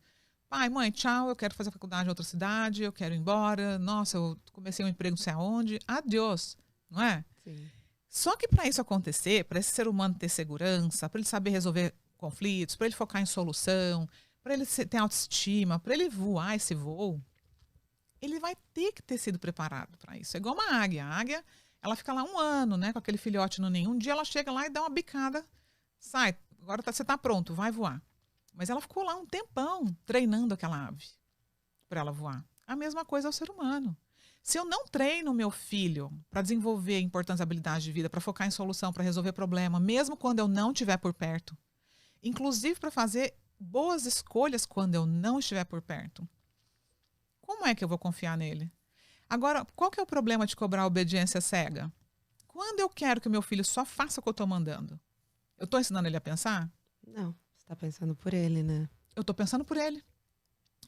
Speaker 2: pai, mãe, tchau, eu quero fazer faculdade em outra cidade, eu quero ir embora, nossa, eu comecei um emprego não sei aonde, adiós, não é?
Speaker 1: Sim.
Speaker 2: Só que para isso acontecer, para esse ser humano ter segurança, para ele saber resolver conflitos, para ele focar em solução, para ele ter autoestima, para ele voar esse voo, ele vai ter que ter sido preparado para isso. É igual uma águia. A águia, ela fica lá 1 ano, né, com aquele filhote no ninho. Um dia ela chega lá e dá uma bicada, sai, agora você está pronto, vai voar. Mas ela ficou lá um tempão treinando aquela ave para ela voar. A mesma coisa é o ser humano. Se eu não treino meu filho para desenvolver importantes habilidades de vida, para focar em solução, para resolver problema, mesmo quando eu não estiver por perto, inclusive para fazer boas escolhas quando eu não estiver por perto, como é que eu vou confiar nele? Agora, qual que é o problema de cobrar obediência cega? Quando eu quero que o meu filho só faça o que eu estou mandando, eu estou ensinando ele a pensar?
Speaker 1: Não, você está pensando por ele, né?
Speaker 2: Eu estou pensando por ele.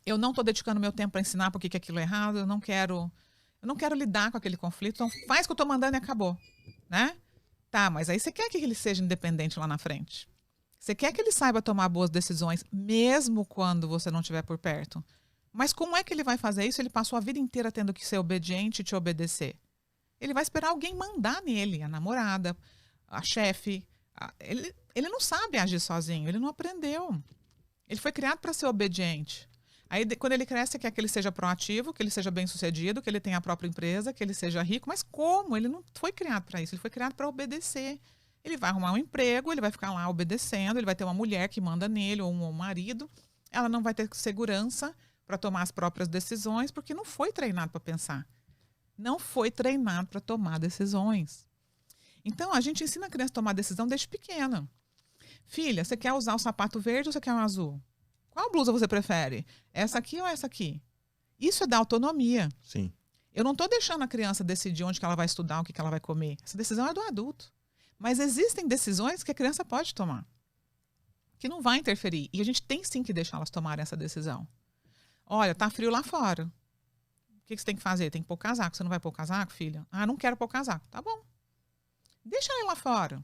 Speaker 2: Eu não estou dedicando meu tempo para ensinar por que aquilo é errado, eu não quero lidar com aquele conflito, então faz o que eu estou mandando e acabou, né? Tá, mas aí você quer que ele seja independente lá na frente. Você quer que ele saiba tomar boas decisões, mesmo quando você não estiver por perto. Mas como é que ele vai fazer isso? Ele passou a vida inteira tendo que ser obediente e te obedecer. Ele vai esperar alguém mandar nele, a namorada, a chefe. Ele não sabe agir sozinho, ele não aprendeu. Ele foi criado para ser obediente. Aí, quando ele cresce, quer que ele seja proativo, que ele seja bem-sucedido, que ele tenha a própria empresa, que ele seja rico. Mas como? Ele não foi criado para isso, ele foi criado para obedecer. Ele vai arrumar um emprego, ele vai ficar lá obedecendo, ele vai ter uma mulher que manda nele, ou um marido. Ela não vai ter segurança para tomar as próprias decisões, porque não foi treinado para pensar. Não foi treinado para tomar decisões. Então, a gente ensina a criança a tomar decisão desde pequena. Filha, você quer usar o sapato verde ou você quer um azul? Qual blusa você prefere? Essa aqui ou essa aqui? Isso é da autonomia.
Speaker 3: Sim.
Speaker 2: Eu não estou deixando a criança decidir onde que ela vai estudar, o que ela vai comer. Essa decisão é do adulto. Mas existem decisões que a criança pode tomar, que não vai interferir. E a gente tem sim que deixar elas tomarem essa decisão. Olha, tá frio lá fora. O que você tem que fazer? Tem que pôr o casaco. Você não vai pôr o casaco, filha? Ah, não quero pôr o casaco. Tá bom. Deixa ela ir lá fora.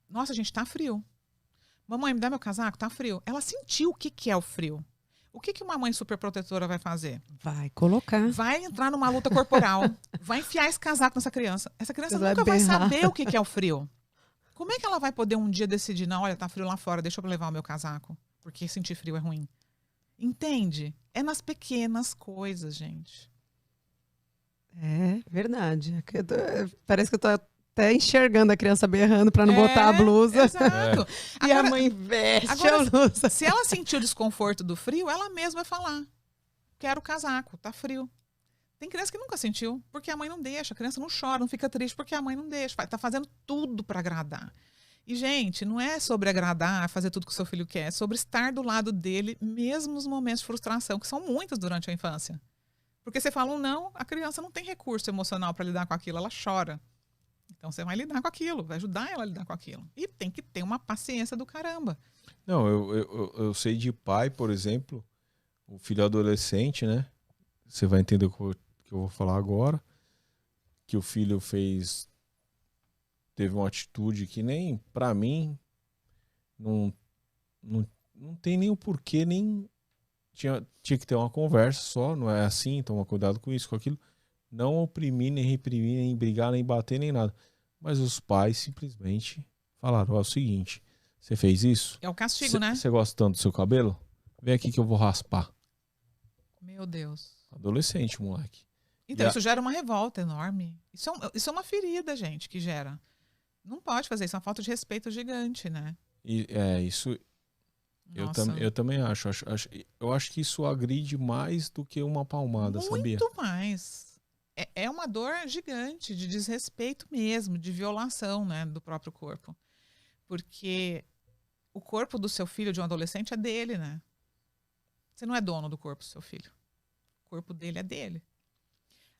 Speaker 2: Nossa, gente, tá frio. Mamãe, me dá meu casaco? Tá frio. Ela sentiu o que é o frio. O que uma mãe superprotetora vai fazer?
Speaker 1: Vai colocar.
Speaker 2: Vai entrar numa luta corporal. Vai enfiar esse casaco nessa criança. Essa criança
Speaker 1: Vai
Speaker 2: nunca vai
Speaker 1: berrar.
Speaker 2: saber o que é o frio. Como é que ela vai poder um dia decidir, não, olha, tá frio lá fora, deixa eu levar o meu casaco, porque sentir frio é ruim. Entende? É nas pequenas coisas, gente.
Speaker 1: É verdade. Parece que eu tô até enxergando a criança berrando para não botar a blusa.
Speaker 2: Exato.
Speaker 1: E a mãe veste a blusa.
Speaker 2: Se ela sentir o desconforto do frio, ela mesma vai falar, quero o casaco, tá frio. Tem criança que nunca sentiu, porque a mãe não deixa. A criança não chora, não fica triste porque a mãe não deixa. Tá fazendo tudo para agradar. E, gente, não é sobre agradar, fazer tudo que o seu filho quer. É sobre estar do lado dele, mesmo nos momentos de frustração, que são muitos durante a infância. Porque você fala um não, a criança não tem recurso emocional para lidar com aquilo, ela chora. Então, você vai lidar com aquilo, vai ajudar ela a lidar com aquilo. E tem que ter uma paciência do caramba.
Speaker 3: Não, eu sei de pai, por exemplo, o filho adolescente, né? Você vai entender o que eu vou falar agora. Que o filho teve uma atitude que nem, pra mim, não tem nem o porquê, nem tinha que ter uma conversa só, não é assim, toma cuidado com isso, com aquilo. Não oprimir, nem reprimir, nem brigar, nem bater, nem nada. Mas os pais simplesmente falaram, ó, é o seguinte, você fez isso?
Speaker 2: É o castigo, né?
Speaker 3: Você gosta tanto do seu cabelo? Vem aqui que eu vou raspar.
Speaker 2: Meu Deus.
Speaker 3: Adolescente, moleque.
Speaker 2: Então, isso gera uma revolta enorme. Isso é uma ferida, gente, que gera. Não pode fazer isso, é uma falta de respeito gigante, né?
Speaker 3: Isso
Speaker 2: Nossa.
Speaker 3: eu também acho. Eu acho que isso agride mais do que uma palmada, sabia?
Speaker 2: Muito mais. É uma dor gigante de desrespeito mesmo, de violação, né, do próprio corpo. Porque o corpo do seu filho, de um adolescente, é dele, né? Você não é dono do corpo do seu filho. O corpo dele é dele.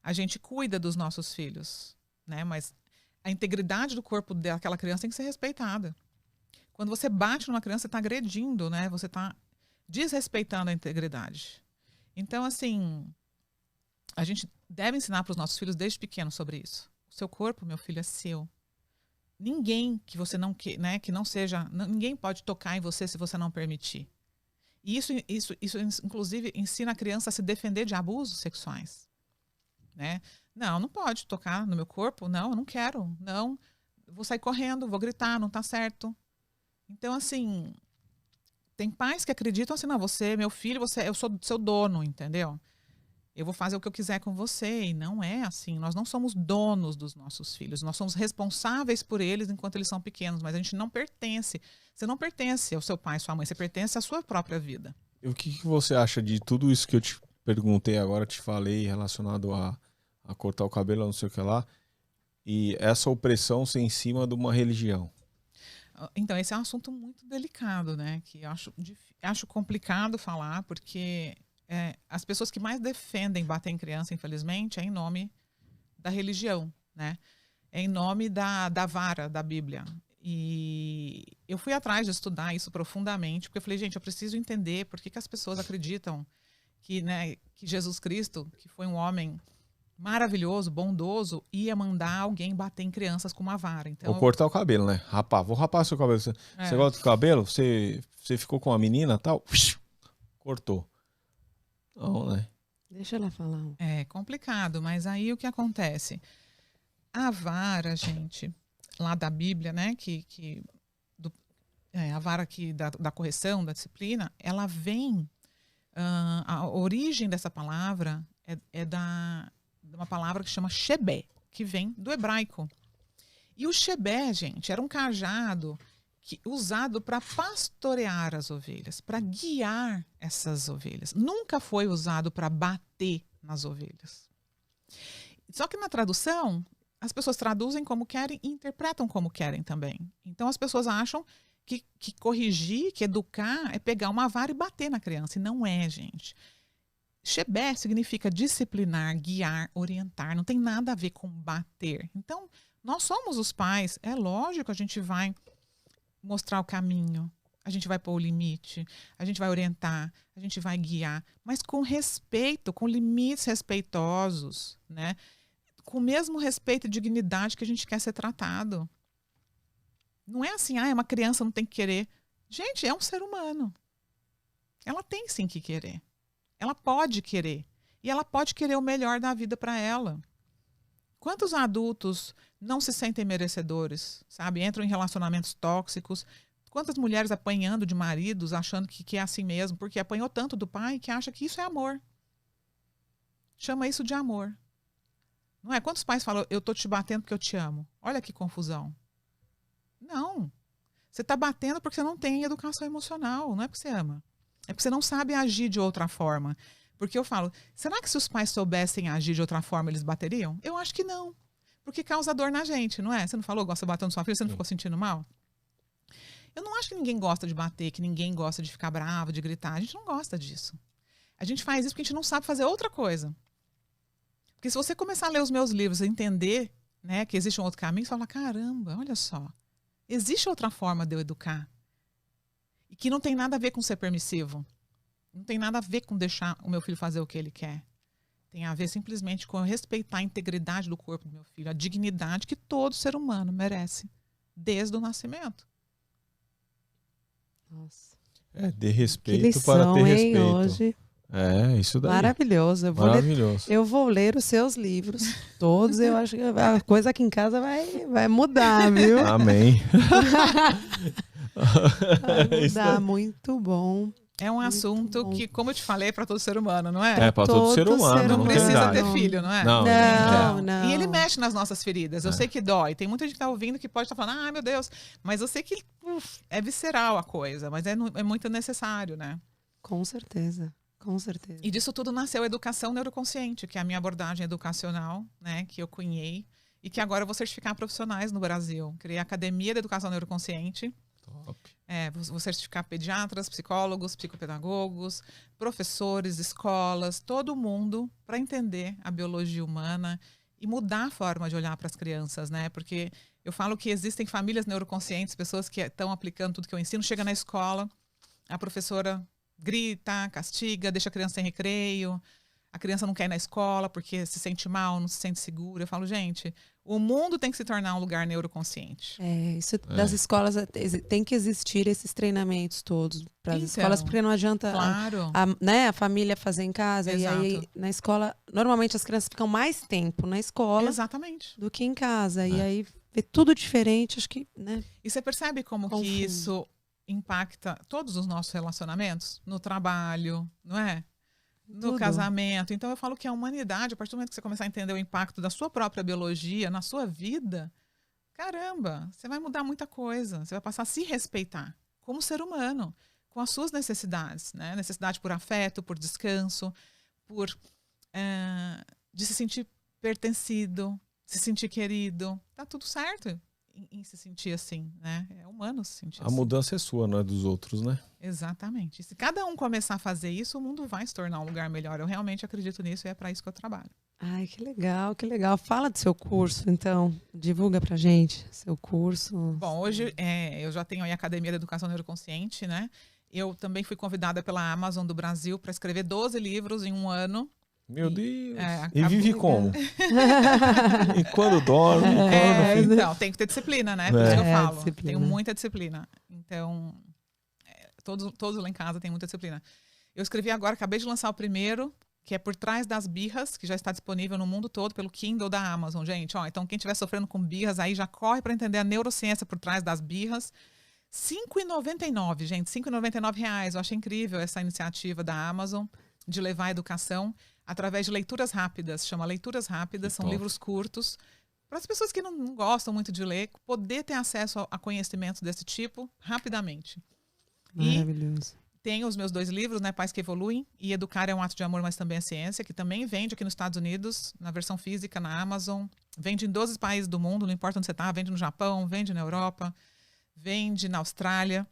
Speaker 2: a gente cuida dos nossos filhos, né? Mas a integridade do corpo daquela criança tem que ser respeitada. Quando você bate numa criança, você está agredindo, né? Você está desrespeitando a integridade. Então, assim, a gente deve ensinar para os nossos filhos desde pequeno sobre isso. O seu corpo, meu filho, é seu. Ninguém que você não que, né, que não seja, ninguém pode tocar em você se você não permitir. E isso inclusive ensina a criança a se defender de abusos sexuais, né? Não pode tocar no meu corpo, não, eu não quero, não, vou sair correndo, vou gritar, não tá certo. Então, assim, tem pais que acreditam assim, não, você, meu filho, eu sou seu dono, entendeu? Eu vou fazer o que eu quiser com você. E não é assim. Nós não somos donos dos nossos filhos. Nós somos responsáveis por eles enquanto eles são pequenos. Mas a gente não pertence. Você não pertence ao seu pai, sua mãe. Você pertence à sua própria vida.
Speaker 3: E o que você acha de tudo isso que eu te perguntei agora, te falei, relacionado a cortar o cabelo, não sei o que lá, e essa opressão ser em cima de uma religião?
Speaker 2: Então, esse é um assunto muito delicado, né? Que eu acho complicado falar, porque as pessoas que mais defendem bater em criança, infelizmente, é em nome da religião, né? É em nome da vara da Bíblia. E eu fui atrás de estudar isso profundamente, porque eu falei, gente, eu preciso entender por que as pessoas acreditam que, né, que Jesus Cristo, que foi um homem maravilhoso, bondoso, ia mandar alguém bater em crianças com uma vara. Então,
Speaker 3: Ou cortar o cabelo, né? Vou rapar seu cabelo. Você gosta do cabelo? Você ficou com uma menina e tal? Cortou. Não, né?
Speaker 1: Deixa ela falar.
Speaker 2: É complicado, mas aí o que acontece? A vara, gente, lá da Bíblia, né, a vara aqui da correção, da disciplina, ela vem, a origem dessa palavra é de uma palavra que chama shebé, que vem do hebraico. E o shebé, gente, era um cajado usado para pastorear as ovelhas, para guiar essas ovelhas. Nunca foi usado para bater nas ovelhas. Só que na tradução, as pessoas traduzem como querem e interpretam como querem também. Então as pessoas acham que corrigir, que educar, é pegar uma vara e bater na criança. E não é, gente. Shebé significa disciplinar, guiar, orientar. Não tem nada a ver com bater. Então, nós somos os pais. É lógico, a gente vai mostrar o caminho, a gente vai pôr o limite, a gente vai orientar, a gente vai guiar, mas com respeito, com limites respeitosos, né? Com o mesmo respeito e dignidade que a gente quer ser tratado. Não é assim, é uma criança, não tem que querer. Gente, é um ser humano. Ela tem sim que querer. Ela pode querer. E ela pode querer o melhor da vida para ela. Quantos adultos não se sentem merecedores, sabe? Entram em relacionamentos tóxicos. Quantas mulheres apanhando de maridos, achando que é assim mesmo, porque apanhou tanto do pai que acha que isso é amor. Chama isso de amor. Não é? Quantos pais falam, eu tô te batendo porque eu te amo? Olha que confusão. Não. Você tá batendo porque você não tem educação emocional, não é porque você ama. É porque você não sabe agir de outra forma. Porque eu falo, será que se os pais soubessem agir de outra forma, eles bateriam? Eu acho que não. Porque causa dor na gente, não é? Você não falou, gosta de bater na sua filha, você não ficou sentindo mal? Eu não acho que ninguém gosta de bater, que ninguém gosta de ficar bravo, de gritar. A gente não gosta disso. A gente faz isso porque a gente não sabe fazer outra coisa. Porque se você começar a ler os meus livros e entender, né, que existe um outro caminho, você fala, caramba, olha só. Existe outra forma de eu educar. E que não tem nada a ver com ser permissivo. Não tem nada a ver com deixar o meu filho fazer o que ele quer. Tem a ver simplesmente com eu respeitar a integridade do corpo do meu filho, a dignidade que todo ser humano merece, desde o nascimento.
Speaker 1: Nossa.
Speaker 3: De respeito
Speaker 1: Que lição,
Speaker 3: para ter
Speaker 1: hein,
Speaker 3: respeito.
Speaker 1: hoje.
Speaker 3: Isso daí.
Speaker 1: Maravilhoso. Eu vou ler os seus livros todos. Eu acho que a coisa aqui em casa vai mudar, viu?
Speaker 3: Amém.
Speaker 1: Vai mudar, muito bom.
Speaker 2: É um assunto que, como eu te falei, é para todo ser humano, não é?
Speaker 3: É para todo ser humano.
Speaker 2: Não precisa ter filho, não é?
Speaker 1: Não.
Speaker 2: E ele mexe nas nossas feridas. Eu sei que dói. Tem muita gente que está ouvindo que pode estar falando, ai meu Deus. Mas eu sei que é visceral a coisa, mas é muito necessário, né?
Speaker 1: Com certeza. Com certeza.
Speaker 2: E disso tudo nasceu a educação neuroconsciente, que é a minha abordagem educacional, né? Que eu cunhei. E que agora eu vou certificar profissionais no Brasil. Criei a Academia da Educação Neuroconsciente.
Speaker 3: Top.
Speaker 2: Vou certificar pediatras, psicólogos, psicopedagogos, professores, escolas, todo mundo para entender a biologia humana e mudar a forma de olhar para as crianças, né? Porque eu falo que existem famílias neuroconscientes, pessoas que estão aplicando tudo que eu ensino, chega na escola, a professora grita, castiga, deixa a criança sem recreio, a criança não quer ir na escola porque se sente mal, não se sente segura. Eu falo, gente, o mundo tem que se tornar um lugar neuroconsciente.
Speaker 1: Isso das escolas tem que existir esses treinamentos todos para as escolas, porque não adianta
Speaker 2: claro.
Speaker 1: né, a família fazer em casa.
Speaker 2: Exato.
Speaker 1: E aí na escola, normalmente as crianças ficam mais tempo na escola
Speaker 2: Exatamente.
Speaker 1: do que em casa. E aí vê tudo diferente, acho que, né?
Speaker 2: E você percebe como que isso impacta todos os nossos relacionamentos? No trabalho, não é? No casamento. Então eu falo que a humanidade, a partir do momento que você começar a entender o impacto da sua própria biologia na sua vida, caramba, você vai mudar muita coisa. Você vai passar a se respeitar como ser humano, com as suas necessidades, né? Necessidade por afeto, por descanso, por de se sentir pertencido, se sentir querido. Tá tudo certo em se sentir assim, né? É humano se sentir assim.
Speaker 3: A mudança é sua, não é dos outros, né?
Speaker 2: Exatamente. E se cada um começar a fazer isso, o mundo vai se tornar um lugar melhor. Eu realmente acredito nisso e é para isso que eu trabalho.
Speaker 1: Ai, que legal, que legal. Fala do seu curso, então. Divulga pra gente seu curso.
Speaker 2: Bom, hoje eu já tenho aí a Academia de Educação Neuroconsciente, né? Eu também fui convidada pela Amazon do Brasil para escrever 12 livros em um ano.
Speaker 3: Meu Deus. E
Speaker 2: acabou.
Speaker 3: vive como? E quando dorme?
Speaker 2: Então, tem que ter disciplina, né? Por isso que eu falo.
Speaker 1: Disciplina.
Speaker 2: Tenho muita disciplina. Então, todos lá em casa têm muita disciplina. Eu escrevi agora, acabei de lançar o primeiro, que é Por Trás das Birras, que já está disponível no mundo todo pelo Kindle da Amazon, gente. Então, quem estiver sofrendo com birras, aí já corre para entender a neurociência por trás das birras. R$ 5,99, gente. R$ 5,99. Eu achei incrível essa iniciativa da Amazon de levar a educação através de leituras rápidas. Chama Leituras Rápidas, são livros curtos. Para as pessoas que não gostam muito de ler, poder ter acesso a conhecimentos desse tipo rapidamente.
Speaker 1: Maravilhoso.
Speaker 2: E tenho os meus 2 livros, né? Pais que Evoluem e Educar é um Ato de Amor, mas também é Ciência, que também vende aqui nos Estados Unidos, na versão física, na Amazon. Vende em 12 países do mundo, não importa onde você está. Vende no Japão, vende na Europa, vende na Austrália.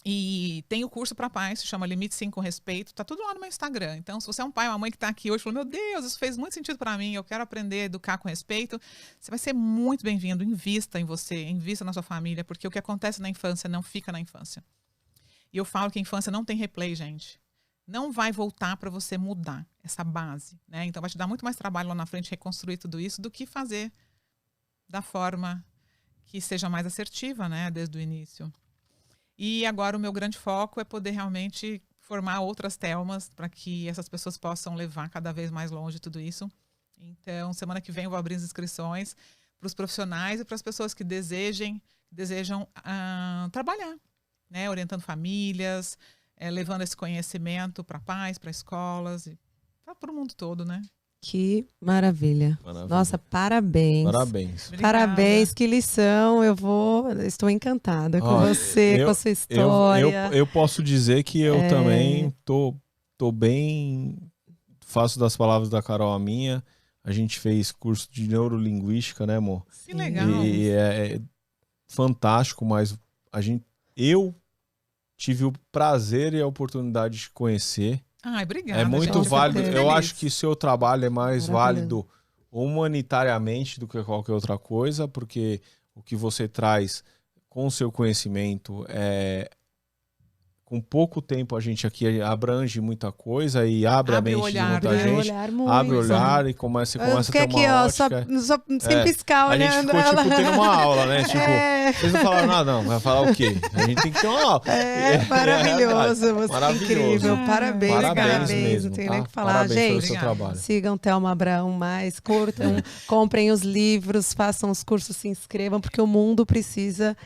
Speaker 2: E tem o curso para pais, se chama Limite Sim com Respeito. Tá tudo lá no meu Instagram. Então, se você é um pai ou uma mãe que está aqui hoje e falou, meu Deus, isso fez muito sentido para mim, eu quero aprender a educar com respeito, você vai ser muito bem-vindo. Invista em você, invista na sua família, porque o que acontece na infância não fica na infância. E eu falo que a infância não tem replay, gente. Não vai voltar para você mudar essa base, né? Então, vai te dar muito mais trabalho lá na frente reconstruir tudo isso do que fazer da forma que seja mais assertiva, né? Desde o início. E agora o meu grande foco é poder realmente formar outras Thelmas para que essas pessoas possam levar cada vez mais longe tudo isso. Então, semana que vem eu vou abrir as inscrições para os profissionais e para as pessoas que desejam trabalhar, né? Orientando famílias, levando esse conhecimento para pais, para escolas e para o mundo todo, né?
Speaker 1: Que maravilha. Nossa, parabéns.
Speaker 3: Parabéns.
Speaker 2: Obrigada.
Speaker 1: Parabéns, que lição. Estou encantada com você, com a sua história.
Speaker 3: Eu posso dizer que eu também tô bem, faço das palavras da Carol a minha. A gente fez curso de neurolinguística, né, amor?
Speaker 2: Que legal.
Speaker 3: E é fantástico, mas eu tive o prazer e a oportunidade de conhecer.
Speaker 2: Ai, obrigada.
Speaker 3: É muito
Speaker 2: gente,
Speaker 3: válido.
Speaker 2: fico
Speaker 3: Eu
Speaker 2: feliz.
Speaker 3: acho que o seu trabalho é mais válido humanitariamente do que qualquer outra coisa, porque o que você traz com o seu conhecimento com pouco tempo a gente aqui abrange muita coisa e abre a mente de muita gente. Abre o olhar e você começa a ter uma ótica.
Speaker 1: Só sem piscar,
Speaker 3: a gente
Speaker 1: olhando
Speaker 3: ficou
Speaker 1: ela.
Speaker 3: tipo tendo uma aula, né? Tipo, vocês não falaram nada, não. Vai falar o quê? A gente tem que ter uma aula.
Speaker 1: Maravilhoso, você é incrível. Parabéns,
Speaker 3: Parabéns
Speaker 1: mesmo.
Speaker 3: mesmo,
Speaker 1: Não tem
Speaker 3: tá?
Speaker 1: nem o que falar.
Speaker 3: Parabéns pelo
Speaker 1: Gente,
Speaker 3: seu trabalho.
Speaker 1: sigam Thelma Abraão mais, curtam, comprem os livros, façam os cursos, se inscrevam, porque o mundo precisa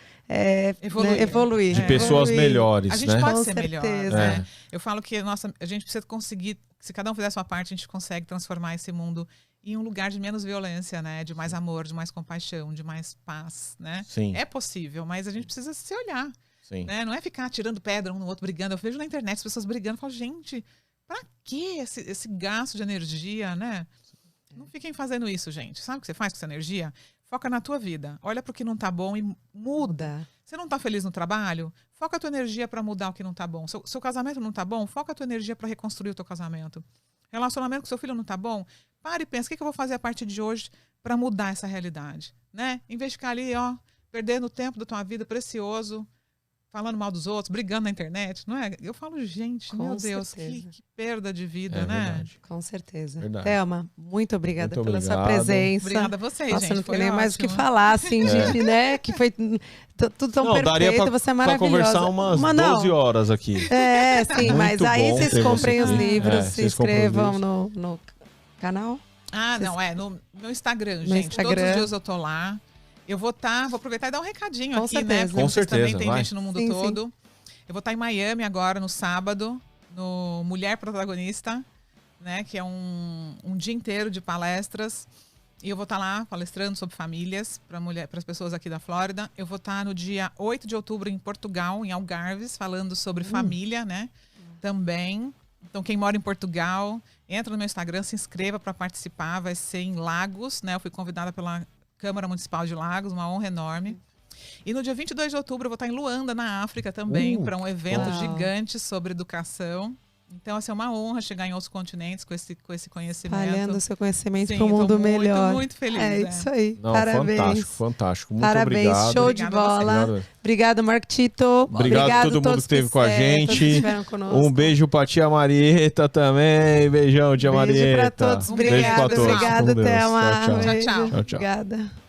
Speaker 1: evoluir.
Speaker 3: De pessoas melhores,
Speaker 2: A gente
Speaker 3: né?
Speaker 2: pode
Speaker 1: Com
Speaker 2: ser melhor,
Speaker 1: certeza.
Speaker 2: né? Eu falo que a gente precisa conseguir, se cada um fizer a sua parte, a gente consegue transformar esse mundo em um lugar de menos violência, né? De mais amor, de mais compaixão, de mais paz, né?
Speaker 3: Sim.
Speaker 2: É possível, mas a gente precisa se olhar,
Speaker 3: Sim.
Speaker 2: né? Não é ficar tirando pedra um no outro, brigando. Eu vejo na internet as pessoas brigando, eu falo, gente, pra que esse gasto de energia, né? Não fiquem fazendo isso, gente. Sabe o que você faz com essa energia? Foca na tua vida. Olha pro que não tá bom e muda. Você não tá feliz no trabalho? Foca a tua energia para mudar o que não tá bom. Seu casamento não tá bom? Foca a tua energia para reconstruir o teu casamento. Relacionamento com seu filho não tá bom? Para e pensa, o que eu vou fazer a partir de hoje para mudar essa realidade, né? Em vez de ficar ali, ó, perdendo o tempo da tua vida precioso, falando mal dos outros, brigando na internet, não é? Eu falo, gente,
Speaker 1: Com
Speaker 2: meu Deus,
Speaker 1: certeza.
Speaker 2: que perda de vida,
Speaker 3: É
Speaker 2: né?
Speaker 3: verdade.
Speaker 1: Com certeza.
Speaker 3: Verdade.
Speaker 1: Thelma, muito obrigada
Speaker 3: Muito
Speaker 1: pela sua
Speaker 3: obrigado.
Speaker 1: presença.
Speaker 2: Obrigada a vocês,
Speaker 1: Nossa,
Speaker 2: gente.
Speaker 1: não
Speaker 2: Foi
Speaker 1: tem nem mais o que
Speaker 2: ótimo.
Speaker 1: falar, assim, de, né? Que foi tudo tão
Speaker 3: Não, daria
Speaker 1: perfeito, você é
Speaker 3: pra
Speaker 1: maravilhosa.
Speaker 3: conversar umas
Speaker 1: Mas não.
Speaker 3: 12 horas aqui.
Speaker 1: É, sim,
Speaker 3: Muito
Speaker 1: mas aí
Speaker 3: bom
Speaker 1: vocês
Speaker 3: ter
Speaker 1: comprem
Speaker 3: você
Speaker 1: os
Speaker 3: aqui.
Speaker 1: livros,
Speaker 3: É,
Speaker 1: se
Speaker 3: vocês comprem os
Speaker 1: inscrevam
Speaker 3: livros.
Speaker 1: no canal.
Speaker 2: Ah, não, no meu Instagram,
Speaker 1: No
Speaker 2: gente. Todos
Speaker 1: Instagram.
Speaker 2: os dias eu tô lá. Eu vou aproveitar e dar um recadinho
Speaker 1: Com
Speaker 2: aqui,
Speaker 1: certeza.
Speaker 2: né? Porque
Speaker 3: Com
Speaker 2: vocês
Speaker 3: certeza,
Speaker 2: também tem
Speaker 3: vai.
Speaker 2: gente no mundo
Speaker 1: Sim,
Speaker 2: todo. Eu vou estar em Miami agora, no sábado, no Mulher Protagonista, né? Que é um dia inteiro de palestras. E eu vou estar lá palestrando sobre famílias para as pessoas aqui da Flórida. Eu vou estar no dia 8 de outubro em Portugal, em Algarves, falando sobre família, né? Também. Então, quem mora em Portugal, entra no meu Instagram, se inscreva para participar. Vai ser em Lagos, né? Eu fui convidada pela Câmara Municipal de Lagos, uma honra enorme. E no dia 22 de outubro eu vou estar em Luanda, na África também, para um evento
Speaker 1: Uau.
Speaker 2: gigante sobre educação. Então, assim, é uma honra chegar em outros continentes com esse conhecimento.
Speaker 1: Espalhando o seu conhecimento
Speaker 2: Sim,
Speaker 1: para o mundo
Speaker 2: tô muito,
Speaker 1: melhor.
Speaker 2: muito feliz.
Speaker 1: É
Speaker 2: né?
Speaker 1: isso aí.
Speaker 3: Não,
Speaker 1: Parabéns.
Speaker 3: fantástico, fantástico. Muito
Speaker 1: Parabéns,
Speaker 3: obrigado.
Speaker 1: show de
Speaker 2: Obrigada a vocês.
Speaker 1: bola.
Speaker 3: Obrigado.
Speaker 1: Obrigado, Marco Tito.
Speaker 3: Obrigado a todo mundo
Speaker 1: todos
Speaker 3: que esteve com a
Speaker 1: todos que
Speaker 3: gente.
Speaker 1: estiveram conosco.
Speaker 3: Um beijo pra tia Marieta também. Beijão, tia
Speaker 1: Beijo
Speaker 3: Marieta.
Speaker 1: pra todos.
Speaker 2: Um beijo
Speaker 1: Obrigada,
Speaker 2: pra todos.
Speaker 1: obrigada,
Speaker 3: Com Deus.
Speaker 1: Thelma.
Speaker 3: Tchau, tchau.
Speaker 1: Beijo.
Speaker 2: Tchau, tchau.
Speaker 3: Tchau, tchau.
Speaker 1: Obrigada.